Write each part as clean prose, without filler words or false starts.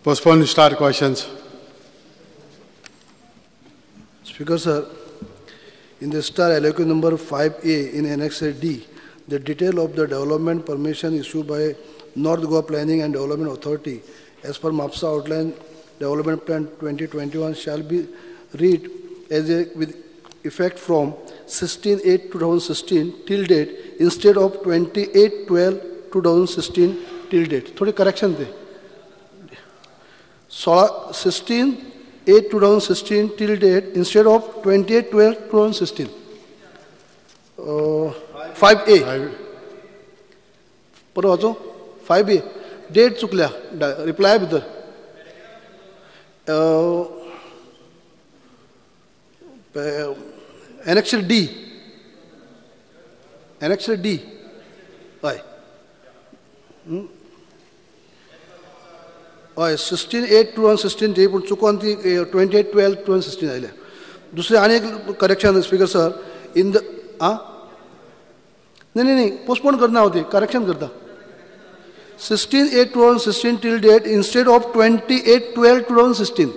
Postpone star questions. Speaker sir, in the star allocation number 5A in Annex D, the detail of the development permission issued by North Goa Planning and Development Authority as per MAPSA outline Development Plan 2021 shall be read as a with effect from 16/8/2016 till date instead of 28/12/2016 till date. थोड़ी correction they. 16/8/2016 till date instead of 28/12/2016. 5A. परत वाचो 5A. Date चुकल्या. Reply भितर. Annex D. Annex D. Why? 16/8/2016 ते पण चुकून ती 28/12/2016 आयल्या. दुसरे आणि एक correction speaker sir in the नाही पोस्टपोन करना होती करेक्शन करता 16/8/2016 till date instead of 28/12/2016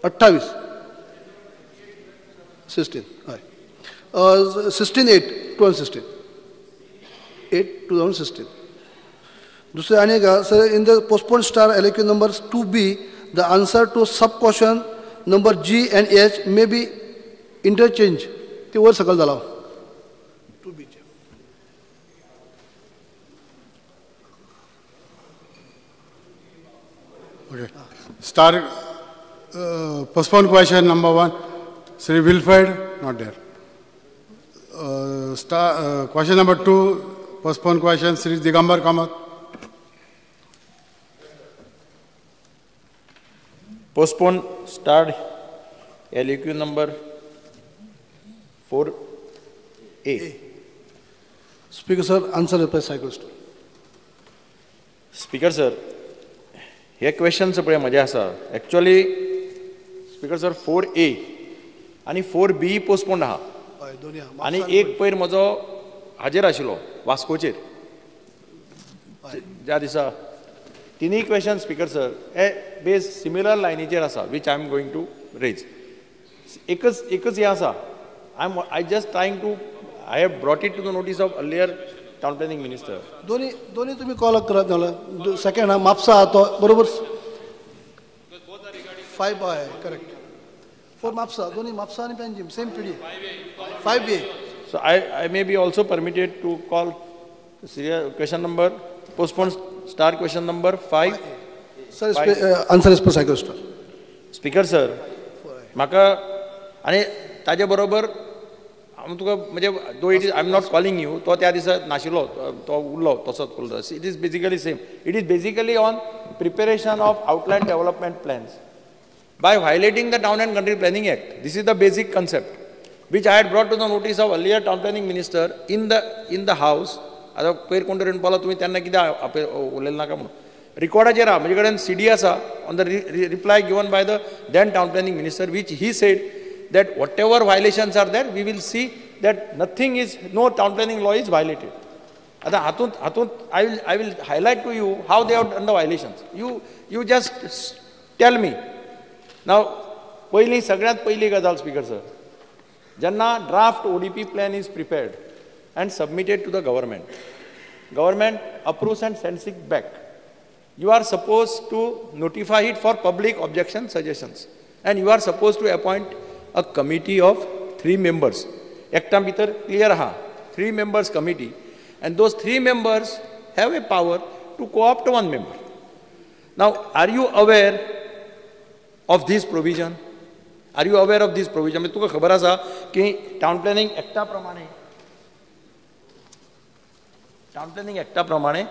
28 16 हय 16/8/2016 8/2016 दूसरे आने का sir in the postpone star allocation number 2B the answer to sub question number G and H may be interchange ते वर सकल जाला 2B Okay. Star postpone question number 1. Sri Wilfred, not there. Question number 2, postpone question, Sri Digambar Kamath. Postpone star LEQ number 4A. Speaker sir, answer the cyclist. Speaker sir, हे question पळय मजा आसा actually speaker sir 4A आणि 4B postponed आहा आणि एक पयर म्हजो हाजेर आशिल्लो वास्कोचेर ज्या दिसा तिनूय क्वेश्चन स्पीकर सर हे बेस सिमिलर लायनीचेर आसा which I am going to raise एकच हे आसा I just trying to I have brought it to the notice of earlier town planning minister दोन्ही तुम्ही कॉल करत नाला सेकंड हा म्हापसा तो बरोबर 5 आहे करेक्ट 4 म्हापसा दोन्ही म्हापसा आणि Panjim same PD 5B so I may be also permitted to call question number postpone star question number 5 sir answer is per cycle star speaker sir म्हाका आणि ताजे बरोबर हांव तुका म्हणजे दो it is I am not calling you तो त्या दिसा नाशिल्लो तो उरलो तसोच उरलो it is basically same it is basically on preparation of outline development plans by violating the town and country planning act this is the basic concept which I had brought to the notice of earlier town planning minister in the house. आता पयर कोण तरी Paulo तुमी तेन्ना कित्याक उलयलें नाका म्हणून रिकॉर्डाचेर आहा म्हजे कडेन CD आसा on the reply given by the then town planning minister which he said that whatever violations are there we will see that nothing is no town planning law is violated. आता हातूंत I will highlight to you how they have done the violations. You just tell me. Now पहिली सगळ्यात पहिली गजाल speaker sir जेन्ना draft ODP plan is prepared and submitted to the government approves and sends it back. You are supposed to notify it for public objection suggestions and you are supposed to appoint a committee of 3 members. Ekta bhitar clear aha 3 members committee and those 3 members have a power to co-opt 1 member. Now are you aware of this provision? Are you aware of this provision? म्हणजे तुका खबर आसा की town planning एक्टा प्रमाणे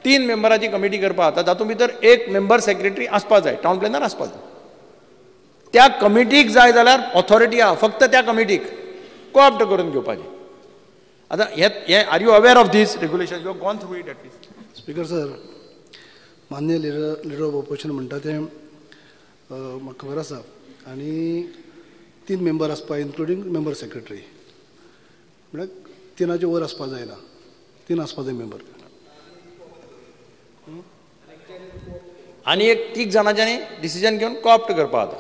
3 मेंबराची committee करपा जाता तातूंत भितर एक मेंबर सेक्रेटरी आसपा जाय टाउन प्लॅनर आसपा जाय त्या कमिटीक जाय जाल्यार ऑथॉरिटी आहा फक्त त्या कमिटीक कोऑप्ट करून घेवपाचें आतां हे are you aware of this regulation you have gone through it at least speaker sir मान्य लिडर ऑफ ऑपोजिशन म्हणटा तें म्हाका खबर आसा आणि 3 मेंबर आसपा इन्क्लुडींग मेंबर सेक्रेटरी म्हळ्यार 3चे वर आसपा जायना 3 आसपा जाय मेंबर आनी एक 3 जाणांच्यांनी डिसिजन घेवन कॉप्ट करपा आता.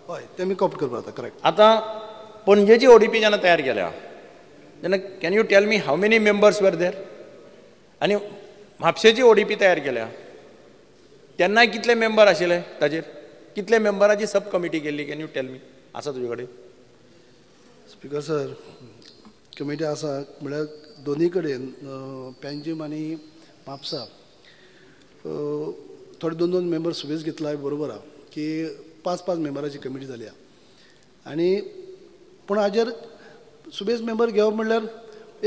हय ते आमी कॉप्ट करपा आता करेक्ट. आतां पणजेची ओडीपी जेन्ना तयार केल्या तेन्ना can you tell me how many members were there. आनी म्हापशेची ओडीपी तयार केल्या तेन्नाय कितले मेंबर आशिल्ले ताजेर, कितले मेंबराची सब कमिटी केल्ली, कॅन यू टेल मी. आसा तुजे कडेन? स्पीकर सर, कमिटी आसा म्हळ्यार दोनी कडेन पेंजीम आनी म्हापसा थोडे 2-2 मेंबर सुबेज घेतला बरोबर आहा की 5-5 मेंबराची कमिटी जाली आनी पूण हाजेर सुबेज मेंबर घेवप म्हणल्यार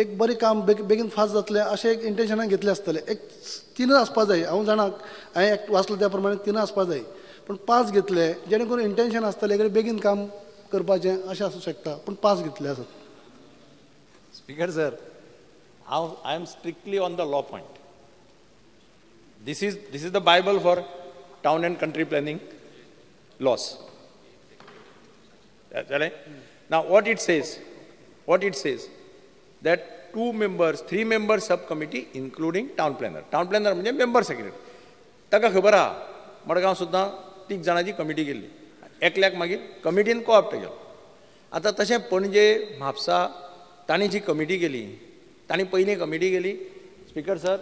एक बरें काम बेगीन फास्ट जातलें अशें एक इंटेन्शनान घेतलें आसतलें. एक 3 आसपा जाय. हांव जाणा हांवें वाचलें त्या प्रमाणे 3 आसपा जाय, पूण 5 घेतले जेणे करून इंटेन्शन आसतलें की बेगीन काम करपाचें अशें आसूं शकता, पूण 5 घेतले आसात. Speaker sir, I am strictly on the law point. This is the Bible for town and country planning laws. Now what it says that 2 members, 3 members subcommittee including town planner. Town planner म्हणजे member secretary. ताका खबर आहा मडगांव सुद्दां 3 जाणांची committee केल्ली, एकल्याक मागीर कमिटीन co-opt केलो. आतां तशें पणजे म्हापसा तांणी जी कमिटी केली, तांणी पयलीं कमिटी केली स्पीकर सर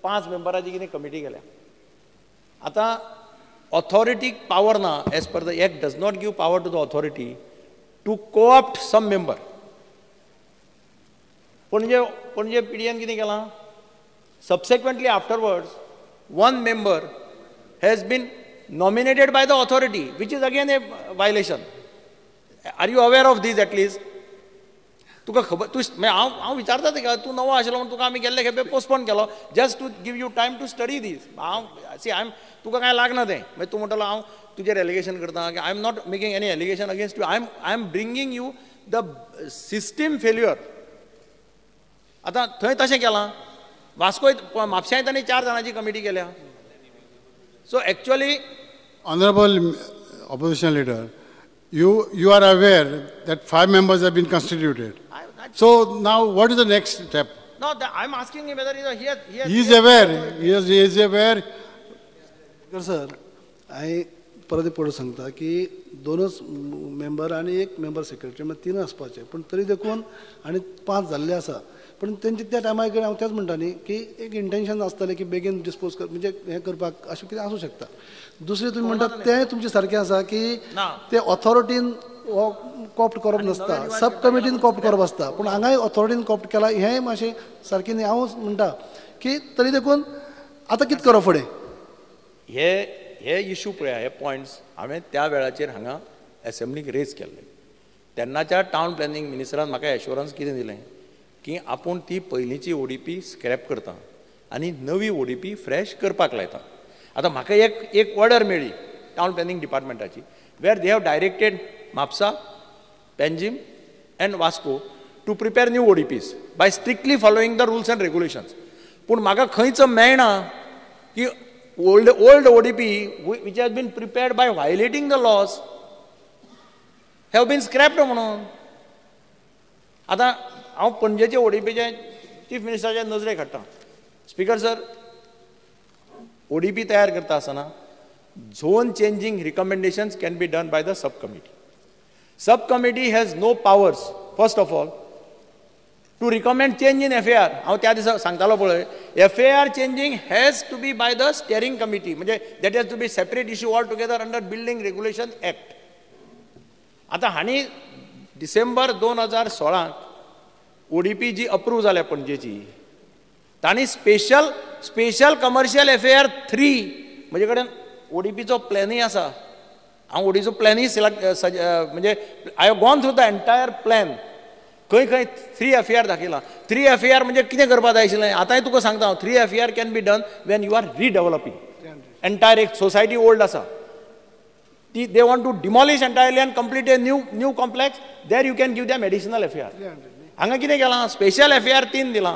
5 मेंबराची कितें कमिटी केल्या. आतां ऑथॉरिटीक पावर ना, as per the act does not give power to the authority to co-opt some member. पणजे पीडीएन कितें केलां, subsequently afterwards 1 member has been nominated by the authority, which is again a violation. Are you aware of this at least? तुका खबर, तूं हांव विचारता तेका, तूं नवो आशिल्लो म्हणून तुका आमी गेल्ले खेपे पोस्टपोन केलो just to give you time to study this. तुका कांय लागना तें. मागीर तूं म्हणटलो हांव तुजेर एलिगेशन करता. I am not making any allegation against you. I am bringing you the system failure. आतां थंय तशें केलां, वास्को म्हापशांय तांणी 4 जाणांची कमिटी केल्या. So actually Honorable opposition leader, you are aware that 5 members have been constituted. So now what is the next step? no, I'm asking him whether He is aware. He is aware. Sir हांवें परत पळोवन सांगता की 2च member आनी 1 member secretary म्हणजे 3 आसपाचे, पूण तरी देखून आनी 5 जाल्ले आसा. पूण तेंचे त्या टायमार हांव तेच म्हणटा न्ही की एक इंटेन्शन आसतलें की बेगीन डिस्पोज कर म्हणजे हें करपाक अशें कितें आसूं शकता. दुसरें तुमी म्हणटात तें तुमचें सारकें आसा की ते ऑथॉरिटीन कॉप्ट करप नासता, सब कमिटीन कॉप्ट करप आसता. पूण हांगाय ऑथॉरिटीन कॉप्ट केला हेंय मातशें सारकें न्ही. हांव म्हणटा की तरी देखून आतां कितें करप फुडें. हे इश्यू पळया, हे पॉयंट्स हांवें त्या वेळाचेर हांगा एसेंब्लीक रेज केल्ले. तेन्नाच्या टावन प्लॅनिंग मिनिस्टरान म्हाका एश्युरन्स कितें दिलें की आपूण ती पयलींची ओडीपी स्क्रॅप करता आनी नवी ओडीपी फ्रेश करपाक लायता. आतां म्हाका एक ऑर्डर मेळ्ळी टावन प्लॅनिंग डिपार्टमेंटाची, where they have directed Mapusa, Panjim and Vasco to prepare new ODPs by strictly following the rules and regulations. पूण म्हाका खंयच मेळना की old ODP which has been prepared by violating the laws have been scrapped म्हणून. आतां हांव पणजेचे ओडीपीचे chief मिनिस्टराच्या नजरेक हाडटा. स्पीकर सर, ओडीपी तयार करता आसतना zone changing recommendations can be done by the sub committee. Sub committee has no powers first of all to recommend change in FAR. हांव त्या दिसा सांगतालो पळय, FAR changing has to be by the steering committee, म्हणजे that has to be separate issue all together under building regulation act. आतां हांणी December 2016 ODP जी approve जाल्या पणजेची, तांणी स्पेशल कमर्शियल FAR 3 म्हजे कडेन ओडीपीचो प्लॅनूय आसा. हांव ओडीचो प्लॅनूय म्हणजे I have gone through the entire plan. खंय 3 FAR दाखयला. 3 FAR म्हणजे कितें करपाक जाय आशिल्लें. आतांय तुका सांगता हांव, 3 FAR can be done when you are redeveloping entire. एक सोसायटी ओल्ड आसा ती, they want to demolish entirely and complete a new complex, there you can give them additional FAR. हांगा कितें केलां, स्पेशल FAR 3 दिलां,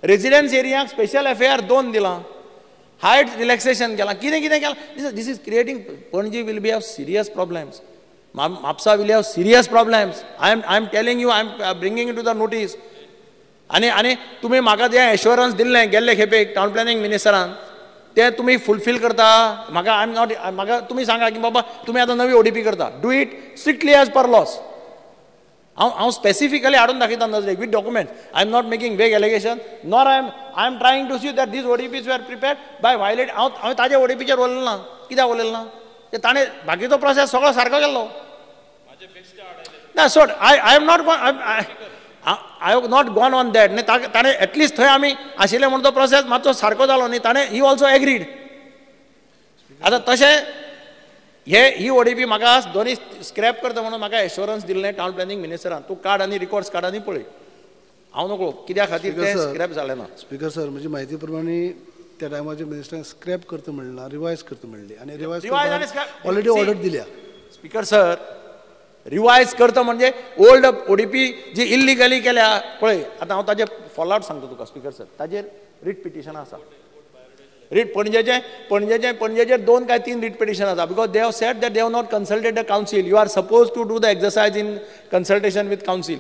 रेजिडेन्स एरियाक special FAR 2 दिलां, height relaxation केलां, कितें केलां. This is creating. Panaji will be have serious problems. Mapsa will have serious problems. I am telling you, I am bringing it to the notice. आणि तुम्ही म्हाका जे assurance दिल्लें गेल्ले खेपे टावन प्लॅनिंग मिनिस्टरान ते तुम्ही फुलफील करता. म्हाका आय एम नॉट, म्हाका तुम्ही सांगा की बाबा तुम्ही आता नवी ODP करता, do it strictly as per laws. हांव स्पेसिफिकली हाडून दाखयता नजरेक with documents. I am not making vague allegation nor I am trying to see that these ODPs were prepared by violate. हांव ताज्या ODPचेर उलयलो ना. कित्याक उलयलो ना? ते ताणें बाकीचो प्रोसेस सगळो सारको केल्लो ना. सोड, I am not I have not gone on that न्ही. ताणें एटलिस्ट थंय आमी आशिल्ले म्हणून तो प्रोसेस मातसो सारको जालो न्ही. ताणें ही ऑल्सो एग्रीड. आतां तशें ही ODP म्हाका दोन्ही स्क्रॅप करता म्हणून म्हाका एश्युरन्स दिल्लें टावन प्लॅनिंग मिनिस्टरान. तूं काड आनी रिकॉर्ड्स काड आनी पळय. हांव नकळो कित्या खातीर तें स्क्रॅप जालें ना. स्पीकर सर, म्हजी म्हायती प्रमाणे त्या टायमाचेर मिनिस्टरान स्क्रॅप करता म्हणला, रिवायज करता म्हणली आनी रिवायज ऑलरेडी ऑर्डर दिल्या. स्पीकर सर, रिवायज करता म्हणजे ओल्ड ODP जी इल्लिगली केल्या पळय. आतां हांव ताजेर फॉलोआउट सांगता तुका स्पीकर सर. ताजेर रीट पिटिशनां आसा. रीट पणजेचेर 2 काय 3 रीट पिटिशन आसा. Because they have said that they have not consulted the council. You are suppose to do the exercise in consultation with council.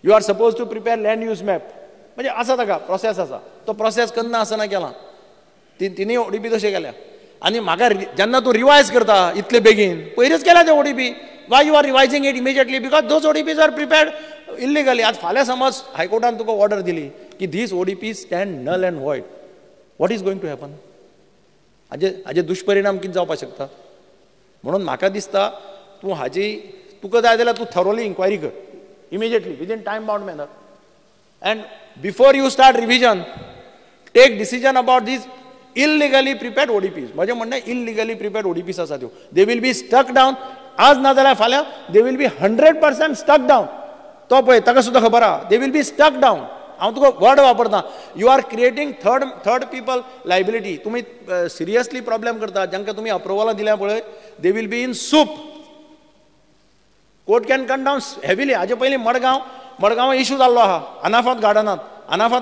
You are suppose to prepare land use map. म्हणजे आसा ताका process आसा. तो process करना आसतना केला. तिनूय ODP तशें केल्या. आनी म्हाका जेन्ना तूं रिवायज करता इतले बेगीन, पयलींच केल्या ते ODP. Why you are revising it immediately? Because those ODPs are prepared illegally. आज फाल्यां समज हायकोर्टान तुका ऑर्डर दिली की this ODPs stand null and void, what is going to happen? हाजे दुश्परिणाम कितें जावपाक शकता? म्हणून म्हाका दिसता तुका जाय जाल्यार तूं थरोली इन्क्वायरी कर immediately within time bound manner. And before you start revision, take decision about these illegally prepared ODPs. म्हजें म्हणणें इल्लिगली प्रिपेर्ड ODPs आसा त्यो. They will be stuck down. आज ना जाल्यार फाल्यां they will be 100% stuck down. तो पळय, ताका सुद्दां खबर आहा. They will be stuck down. हांव तुका वर्ड वापरता. You are creating third people liability. तुमी सिरियसली प्रॉब्लेम करता. जांकां तुमी अप्रुवलां दिल्या पळय, they will be in soup. Court can come down heavily. हाजे पयलीं मडगांव इश्यू जाल्लो आहा अनाफात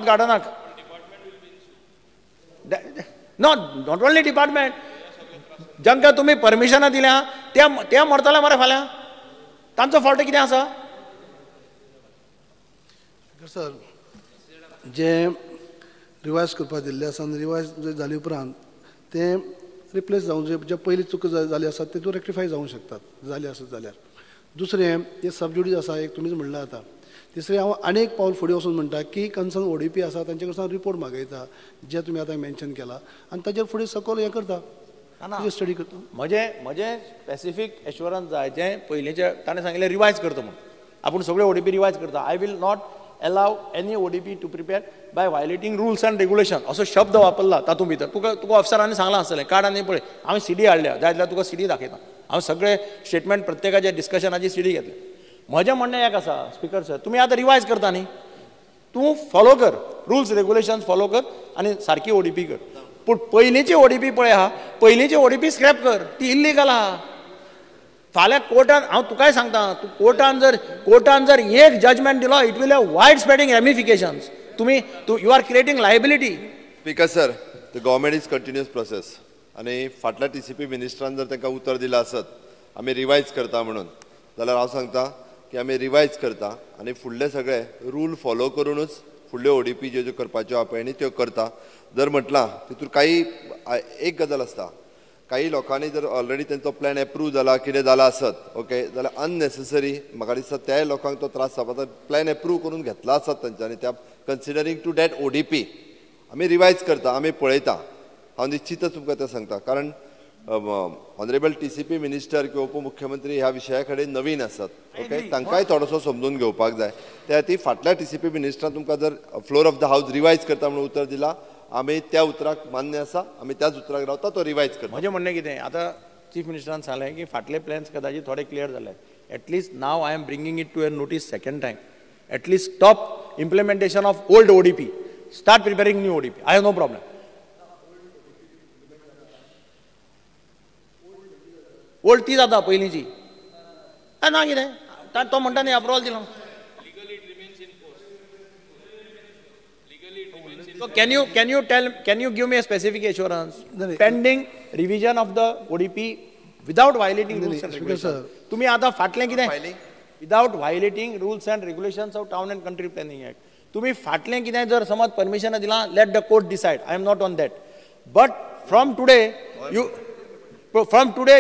गार्डनाक. Not only department. जांकां तुमी परमिशनां दिल्या त्या मरतले मरे फाल्यां. तांचो फॉल्ट कितें आसा? सर, जे रिवायज करपाक दिल्ले आसा आनी रिवायज जाले उपरांत ते रिप्लेस जावं, जे पयलीं चुको जाली आसा तेतून रेक्टिफाय जावंक शकतात जाले आसत जाल्यार. दुसरें हे सबज्युडीज आसा, एक तुमीच म्हणला आतां. तिसरें हांव आनी एक पावल फुडें वचून म्हणटा की कन्सर्न ODP आसा तांचे कडच्यान रिपोर्ट मागयता, जे तुमी आतां मेन्शन केला, आनी ताजेर फुडें सकयल हें करता, स्टडी करता. म्हजें स्पेसिफीक एश्युरन्स जाय जें पयलींचे ताणें सांगिल्लें रिवायज करता म्हणून. आपूण सगळे ODP रिवायज करता. I will not allow any ODP to prepare by violating rules and regulation. असो शब्द वापरला तातूंत भितर. तुका अफसरांनी सांगलां आसतलें काड आनी पळय. हांवें CD हाडल्या, जाय जाल्यार तुका CD दाखयता. हांव सगळे स्टेटमेंट प्रत्येकाच्या डिस्कशनाची CD घेतले. म्हजें म्हणणें एक आसा स्पीकर सर, तुमी आतां रिवायज करता न्ही, तूं फॉलो कर, रुल्स रेग्युलेशन्स फॉलो कर आनी सारकी ODP कर. पूण पयलींची ODP पळय आहा, पयलींची ODP स्क्रॅप कर. ती इल्लिगल आहा. फाल्यां कोर्टान, हांव तुकाय सांगता, तूं कोर्टान जर एक जजमेंट दिलो, it will have wide spreading ramifications. You are creating liability. Speaker sir, the government is continuous process. आनी फाटल्या TCP मिनिस्टरान जर तांकां उतर दिलां आसत आमी रिवायज करता म्हणून, जाल्यार हांव सांगता की आमी रिवायज करता आनी फुडले सगळे रूल फॉलो करूनच फुडल्यो ODP ज्यो ज्यो करपाच्यो आहा पळय न्ही त्यो करता. जर म्हटलां तितून काही एक गजाल आसता, काही लोकांनी जर ऑलरेडी त्यांचो प्लॅन एप्रूव जाला, कितें जाला आसत, ओके, जाल्यार अननेसेसरी म्हाका दिसता त्या लोकांक तो त्रास जावपाचो. प्लॅन एप्रूव करून घेतला आसत तांच्यांनी, त्या कन्सिडरींग टू दॅट ODP आमी रिवायज करता, आमी पळयता. हांव निश्चितच तुमकां तें सांगता, कारण ऑनरेबल TCP मिनिस्टर किंवा उपमुख्यमंत्री ह्या विशया कडेन नवीन आसात, ओके, तांकांय थोडोसो समजून घेवपाक जाय. त्या खातीर फाटल्या TCP मिनिस्टरान तुमकां जर फ्लोर ऑफ द हावस रिवायज करता म्हणून उतर दिला, आमी त्या उतराक मान्य आसा, आमी त्याच उतराक रावता, तो रिवायज करता. म्हजें म्हणणें कितें, आतां चीफ मिनिस्टरान सांगलें की फाटले प्लॅन्स कदाचित थोडे क्लियर जाले. At least now I am bringing it to your notice second time. At least stop implementation of old ODP. Start preparing new ODP. I have no problem. Old ती जाता पयलींची. ना कितें तो म्हणटा न्ही अप्रुवल दिलो. So can you give me a specific assurance pending revision of the ODP without violating rules and regulations? तुम्ही आता फाटलें कितें without violating rules and regulations of Town and Country Planning Act. तुम्ही फाटलें कितें जर समज परमिशन दिलां, let the court decide. I am not on that. But from today,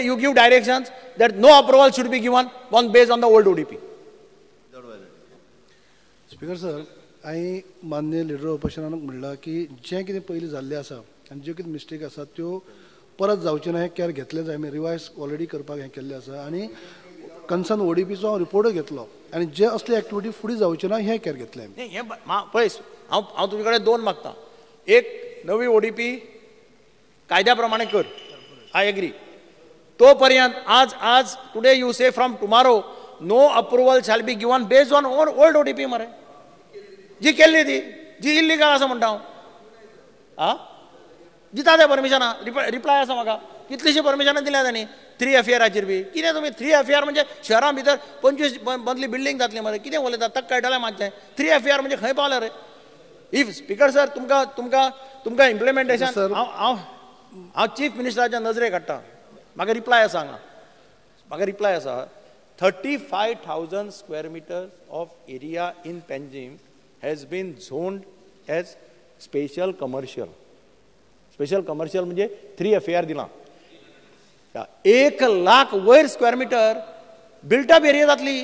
you give directions that no approval should be given based on the old ODP. Speaker sir, हांवें मान्य leader ऑपोजिशनाक म्हणलां की जें कितें पयलीं जाल्लें आसा आनी ज्यो कितें मिस्टेक आसा त्यो परत जावचे ना हें कॅर घेतलें जाय. रिवायज ऑलरेडी करपाक हें केल्लें आसा आनी कन्सर्न ODPचो हांव रिपोर्टूय घेतलो आनी जे असले एक्टिविटी फुडें जावचे ना हें कॅर घेतलें. हें पळय, हांव तुजे कडेन दोन मागतां. एक, नवी ODP कायद्या प्रमाणे कर, आय एग्री. तो पर्यंत आज today you say from tomorrow no approval shall be given based on old ODP मरे, जी केल्ली ती जी इल्लिगल आसा म्हणटा हांव. आं दिता ते परमिशनां, रिप्लाय आसा म्हाका. कितलीशीं परमिशनां दिल्या तांणी 3 FARचेर बी. कितें तुमी 3 FAR म्हणजे शहरां भितर 25 मजली बिल्डींग जातली मरे, कितें उलयता? ताका कळटलें मातशें. 3 FAR म्हणजे खंय पावले रे? इफ स्पीकर सर तुमकां इम्प्लिमेंटेशन हांव चीफ मिनिस्टराच्या नजरेक काडटा. म्हाका रिप्लाय आसा हांगा, म्हाका रिप्लाय आसा. 35,000 square meters of area in Panjim has been zoned as special commercial. Special commercial म्हणजे 3 FAR दिलां. 1 लाख वयर स्क्वेअर मिटर बिल्टअप एरिया जातली.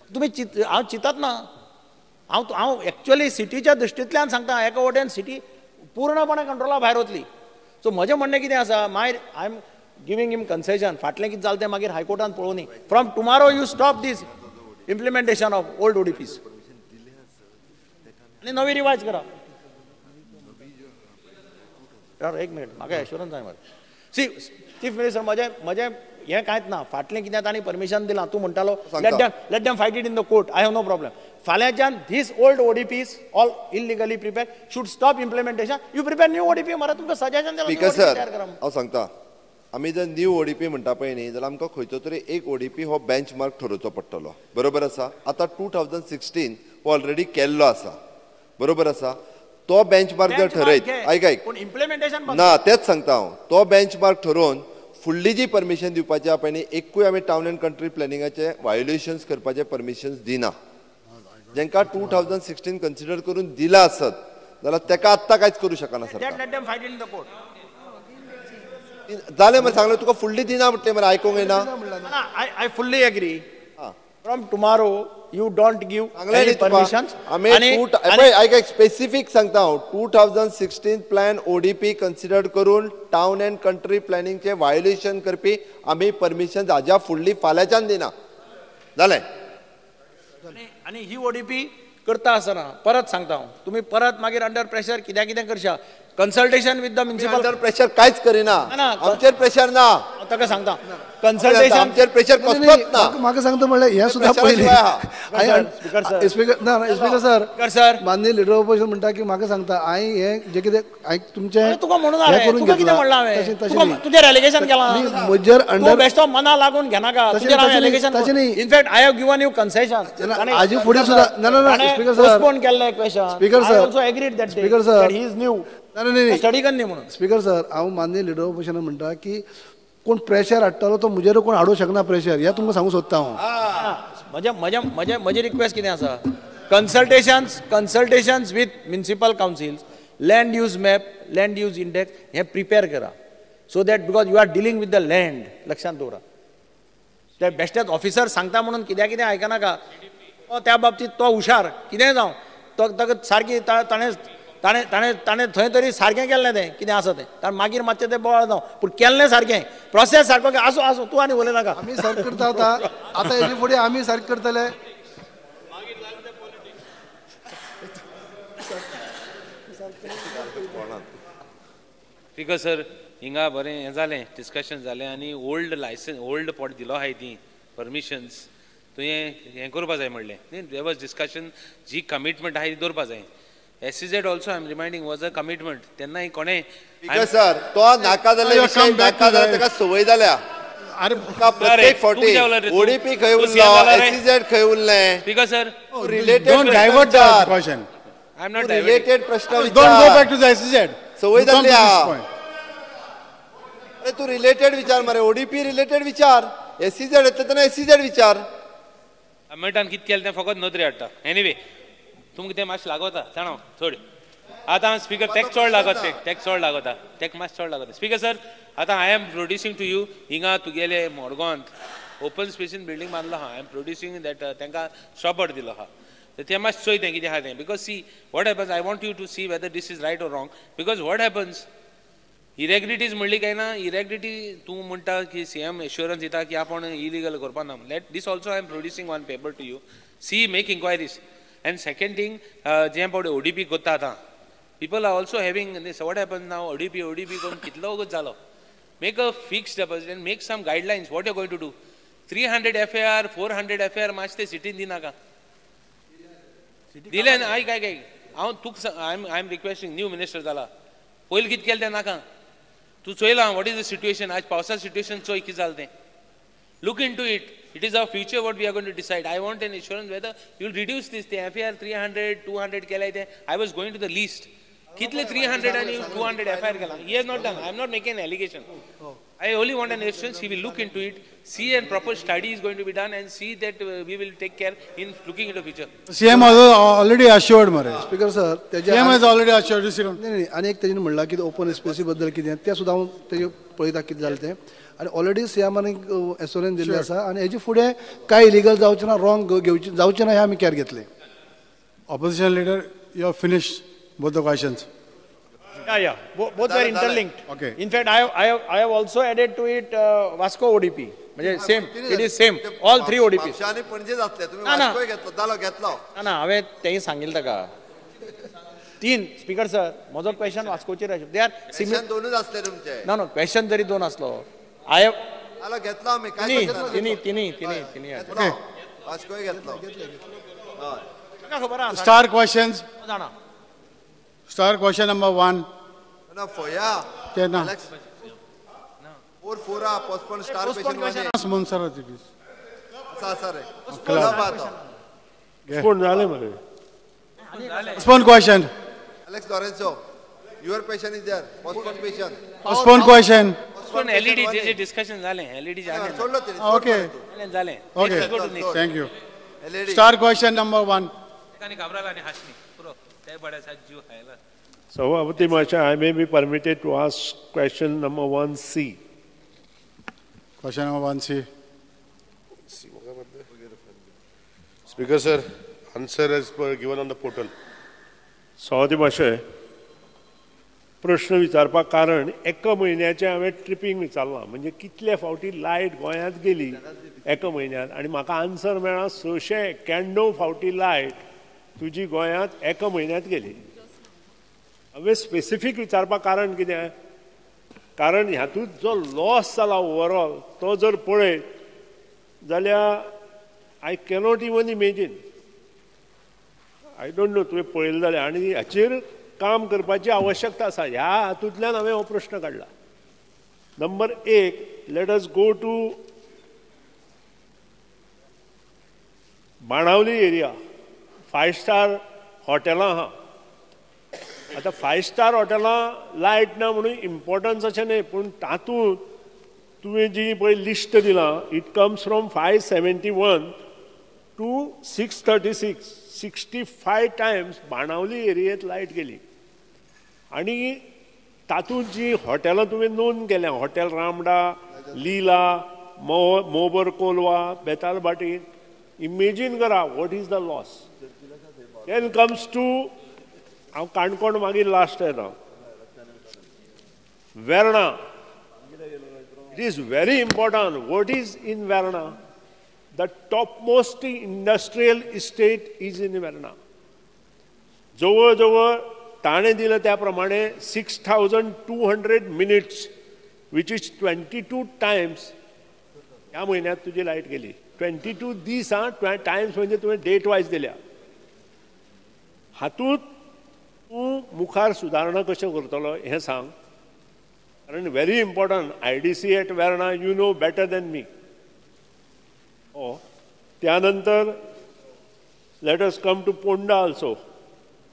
तुम्ही हांव चिंतात ना. हांव एक्चुअली सिटीच्या दृश्टींतल्यान सांगता, एका वटेन सिटी पूर्णपणे कंट्रोला भायर वतली. सो म्हजें म्हणणें कितें आसा, I am giving him concession. फाटलें कितें जालें तें मागीर हायकोर्टान पळोवनी. From tomorrow you stop this implementation of old ODPs आनी नवी रिवायज करा. एक मिनिट, म्हाका एश्युरन्स जाय मरे. सी चीफ मिनिस्टर, म्हजें हें कांयच ना. फाटलें कितें तांणी परमिशन दिलां, तूं म्हणटालो let them fight it in the court. I have no problem. फाल्यांच्यान this old ODPs all illegally prepare should stop implementation. You prepare new ODP मरे. तुमकां सजेशन दिलां सर. हांव सांगता, आमी जर न्यू ODP म्हणटा पळय न्ही, जाल्यार आमकां खंयचो तरी एक ODP हो बेंचमार्क थारोवचो पडटलो. बरोबर आसा? आतां 2016 हो ऑलरेडी केल्लो आसा. बरोबर आसा? तो बेंचमार्क जर ठरयत, आयक इम्प्लिमेंटेशन ना, तेच सांगता हांव. तो बेंचमार्क ठरोवन फुडली जी परमिशन दिवपाची आहा पळय न्ही, एकूय आमी टावन एंड कंट्री प्लॅनिंगाचे वायोलेशन्स करपाचे परमिशन्स दिना. जेंकां 2016 कन्सिडर करून दिला आसत जाल्यार तेका आत्तां कांयच करूं शकना सरकार. जालें मरे, सांगलें तुका फुडली दिना म्हणलें मरे, आयकूंक येना. I fully agree. From tomorrow you don't give any permissions. आयक स्पेसिफीक सांगता हांव. 2016 प्लॅन ODP कन्सिडर करून टावन एंड कंट्री प्लॅनिंगचे वायोलेशन करपी आमी परमिशन हाज्या फुडली फाल्यांच्यान दिना. जालें. आनी ही ODP करता आसतना परत सांगता हांव, तुमी परत मागीर अंडर प्रेशर कित्याक करशा. Consultation with the municipal under pressure कांयच करिना. आमचेर प्रेशर ना. ताका सांगता कन्सल्टेशन आमचेर प्रेशर कसलोच ना. म्हाका सांगता म्हणल्यार हें सुद्दां पयलीं स्पीकर सर, मान्य लिडर ऑपोजिशन म्हणटा की म्हाका सांगता, हांवें हें जें कितें तुमचें तुका म्हणून तुका कितें म्हणलां हांवें, तुजेर एलिगेशन केलां. म्हजेर अंडर बेस्ट ऑफ मना लागून घेना का, तुजेर हांवें allegation. In fact I have given you concession. हाजे फुडें सुद्दां ना स्पीकर सर, पोस्टपोन केल्लें question. Speaker sir, also agreed that speaker sir, he is new study करन न्ही म्हणून. स्पीकर सर, हांव मान्य लिडर ऑपोजिशन म्हणटा की कोण प्रेशर हाडटालो तो म्हजेर कोण हाडूंक शकना प्रेशर. हें तुमकां सांगूंक सोदता हांव. म्हजी रिक्वेस्ट कितें आसा, consultations with municipal councils, land use map, land use index हें प्रिपेर करा. So that because you are dealing with the land. लक्षांत दवरा. ते बेश्टेच ऑफिसर सांगता म्हणून कित्याक आयकनाका. त्या बाबतींत तो हुशार कितेंय जावं, तो ताका सारकी ताणें थंय तरी सारकें केल्लें तें कितें आसा तें. कारण मागीर मातशें तें बोवाळ जावं, पूण केल्लें सारकें, प्रोसेस सारको आसूं तूं आनी उलयनाका. आमी सारकें करता आतां हेजे फुडें आमी सारकें करतले. स्पीकर सर, हिंगा बरें हें जालें, डिस्कशन जालें आनी ओल्ड पॉट दिलो हाय ती परमिशन्स तुवें हें करपा जाय म्हणलें. देर वॉज डिस्कशन, जी कमिटमेंट आहा ती दवरपा जाय. SEZ also I am reminding was a commitment. तेन्ना ही कोणे सर तो नाका जाल्ले विशय नाका जाल्यार ताका संवय जाल्या. अरे प्रत्येक फावटी ODP खंय उरलो, SEZ खंय उरलें. Speaker sir, related Don't divert the question. I am not related प्रश्न Don't go back to the SEZ. संवय जाल्ली आहा. अरे तू रिलेटेड विचार मरे, ODP रिलेटेड विचार. SEZ येता तेन्ना SEZ विचार. कमिटान कितें केलें तें फकत नदरे हाडटा. एनिवे तुमकां तें मातशें लागवता जाणा चड. आतां स्पीकर टॅक चड लागत ते टॅक चड लागता टॅक मात चड लागता स्पीकर सर आतां I am producing to you हिंगा तुगेले मडगांवांत ओपन स्पेसीन बिल्डींग बांदलो आहा आय एम प्रोड्युसींग दॅट तांकां शॉपर दिलो आहा ते मातशें चोय तें कितें आहा तें because see what happens I want you to see whether this is right or wrong because what happens irregularities म्हणली काय ना इरेग्युलेटी तूं म्हणटा की सीएम एश्युरन्स दिता की आपण इलिगल करपा ना let this also I am producing one paper to you see make inquiries and second thing जें पळय ओडीपी करता आतां people are also having this what happens now ODP करून कितलो वगत जालो make a fixed deposit and make some guidelines what you're going to do 300 FAR 400 FAR match ते सिटीन दिनाका दिले ना आई काय हांव तुक I am requesting new minister जाला पयलीं कितें केलें तें नाका तूं चोयलां वॉट इज द सिट्युएशन आज पावसा सिट्युएशन चोय कितें जालें तें look into it it is our future what we are going to decide I want an assurance whether you will reduce this the FAR 300 200 केलाय तें I was going to the least कितले 300 आणि 200 FIR केला he has not done I am not making an allegation I only want an assurance he will look into it see and proper study is going to be done and see that we will take care in looking into future CM has already assured मरे speaker sir CM has already assured नाही आणि एक तेजेन म्हणला की open Spacey बद्दल कितें तें सुद्दां हांव तेजे पळयता कितें जालें तें आनी ऑलरेडी सीएमान एश्योरन्स दिल्लें आसा आनी हेजे फुडें कांय इलिगल जावचें ना रॉंग जावचें ना हें आमी केअर घेतलें opposition leader you have finished both the questions Yeah. Both are interlinked. Okay. In fact, I have also added to it Vasco ODP. म्हणजे same. It is same. All three ODPs. म्हापशां आनी पणजे जातले तुमी ना, ना. वास्कोय घेतलो जालो घेतलो ना हांवें तेंय सांगिल्लें ताका तीन स्पीकर सर म्हजो क्वेश्चन वास्कोचेर आशिल्लो दे आर क्वेश्चन दोनूच आसले तुमचे नो क्वेश्चन तरी दोन आसलो आय हॅव जालो घेतलो आमी काय तिनी घेतलो वास्कोय घेतलो खबर आसा star questions जाणा star question number 1 ना फोया ते ना four postpone star question Montserrat it is आसा रे बात कोण झाले मरे postpone question Alex Lorenzo your question is there postpone question postpone question पण LED जे डिस्कशन झाले LED झाले सोडलो तरी okay झाले okay Let's go to next. thank you LED star question number 1 एकाने घाबराला आणि हासली पुरो त्या बड्याचा जीव खायला Sabapati Masha, I may be permitted to ask question number 1C. question number 1C Speaker sir, answer as per given on the portal. सभापती मातशें प्रश्न विचारपाक कारण एका म्हयन्याचें हांवें ट्रिपींग विचारलां म्हणजे कितले फावटी लायट गोंयांत गेली एका म्हयन्यांत आनी म्हाका आन्सर मेळ्ळा 691 फावटी लायट तुजी गोंयांत एका म्हयन्यांत गेली हांवें स्पेसिफीक विचारपाक कारण कितें कारण हातूंत जो लॉस जाला ओवरऑल तो जर पळयत जाल्यार I cannot even imagine I don't know तुवें पळयलें जाल्यार आनी हाचेर काम करपाची आवश्यकता आसा ह्या हातूंतल्यान हांवें हो प्रश्न काडला number 1 let us go to Benaulim area 5 star हॉटेलां आहा आतां 5 स्टार हॉटेलां लायट ना म्हणून इम्पॉर्टन्स अशें न्हय पूण तातूंत तुवें जी पळय लिस्ट दिलां it comes from 571 to 636 65 times Benaulim एरियेंत लायट गेली आनी तातूंत जी हॉटेलां तुवें नोंद केल्या hotel Ramada Leela Mobor Colva Betalbatim imagine करा what is the loss then comes to हांव काणकोण मागीर लास्ट येता Verna it is very important what is in Verna the top most industrial estate is in Verna जवळ जवळ ताणें दिलं त्या प्रमाणे 6200 मिनिट्स वीच इज 22 टायम्स ह्या म्हयन्यांत तुजी लायट गेली 22 दीस टायम्स म्हणजे तुवें डेट वायज दिल्या हातूंत तूं मुखार सुदारणा कश्यो करतलो हें सांग कारण very important IDC at Verna you know better than me त्यानंतर let us come to Ponda also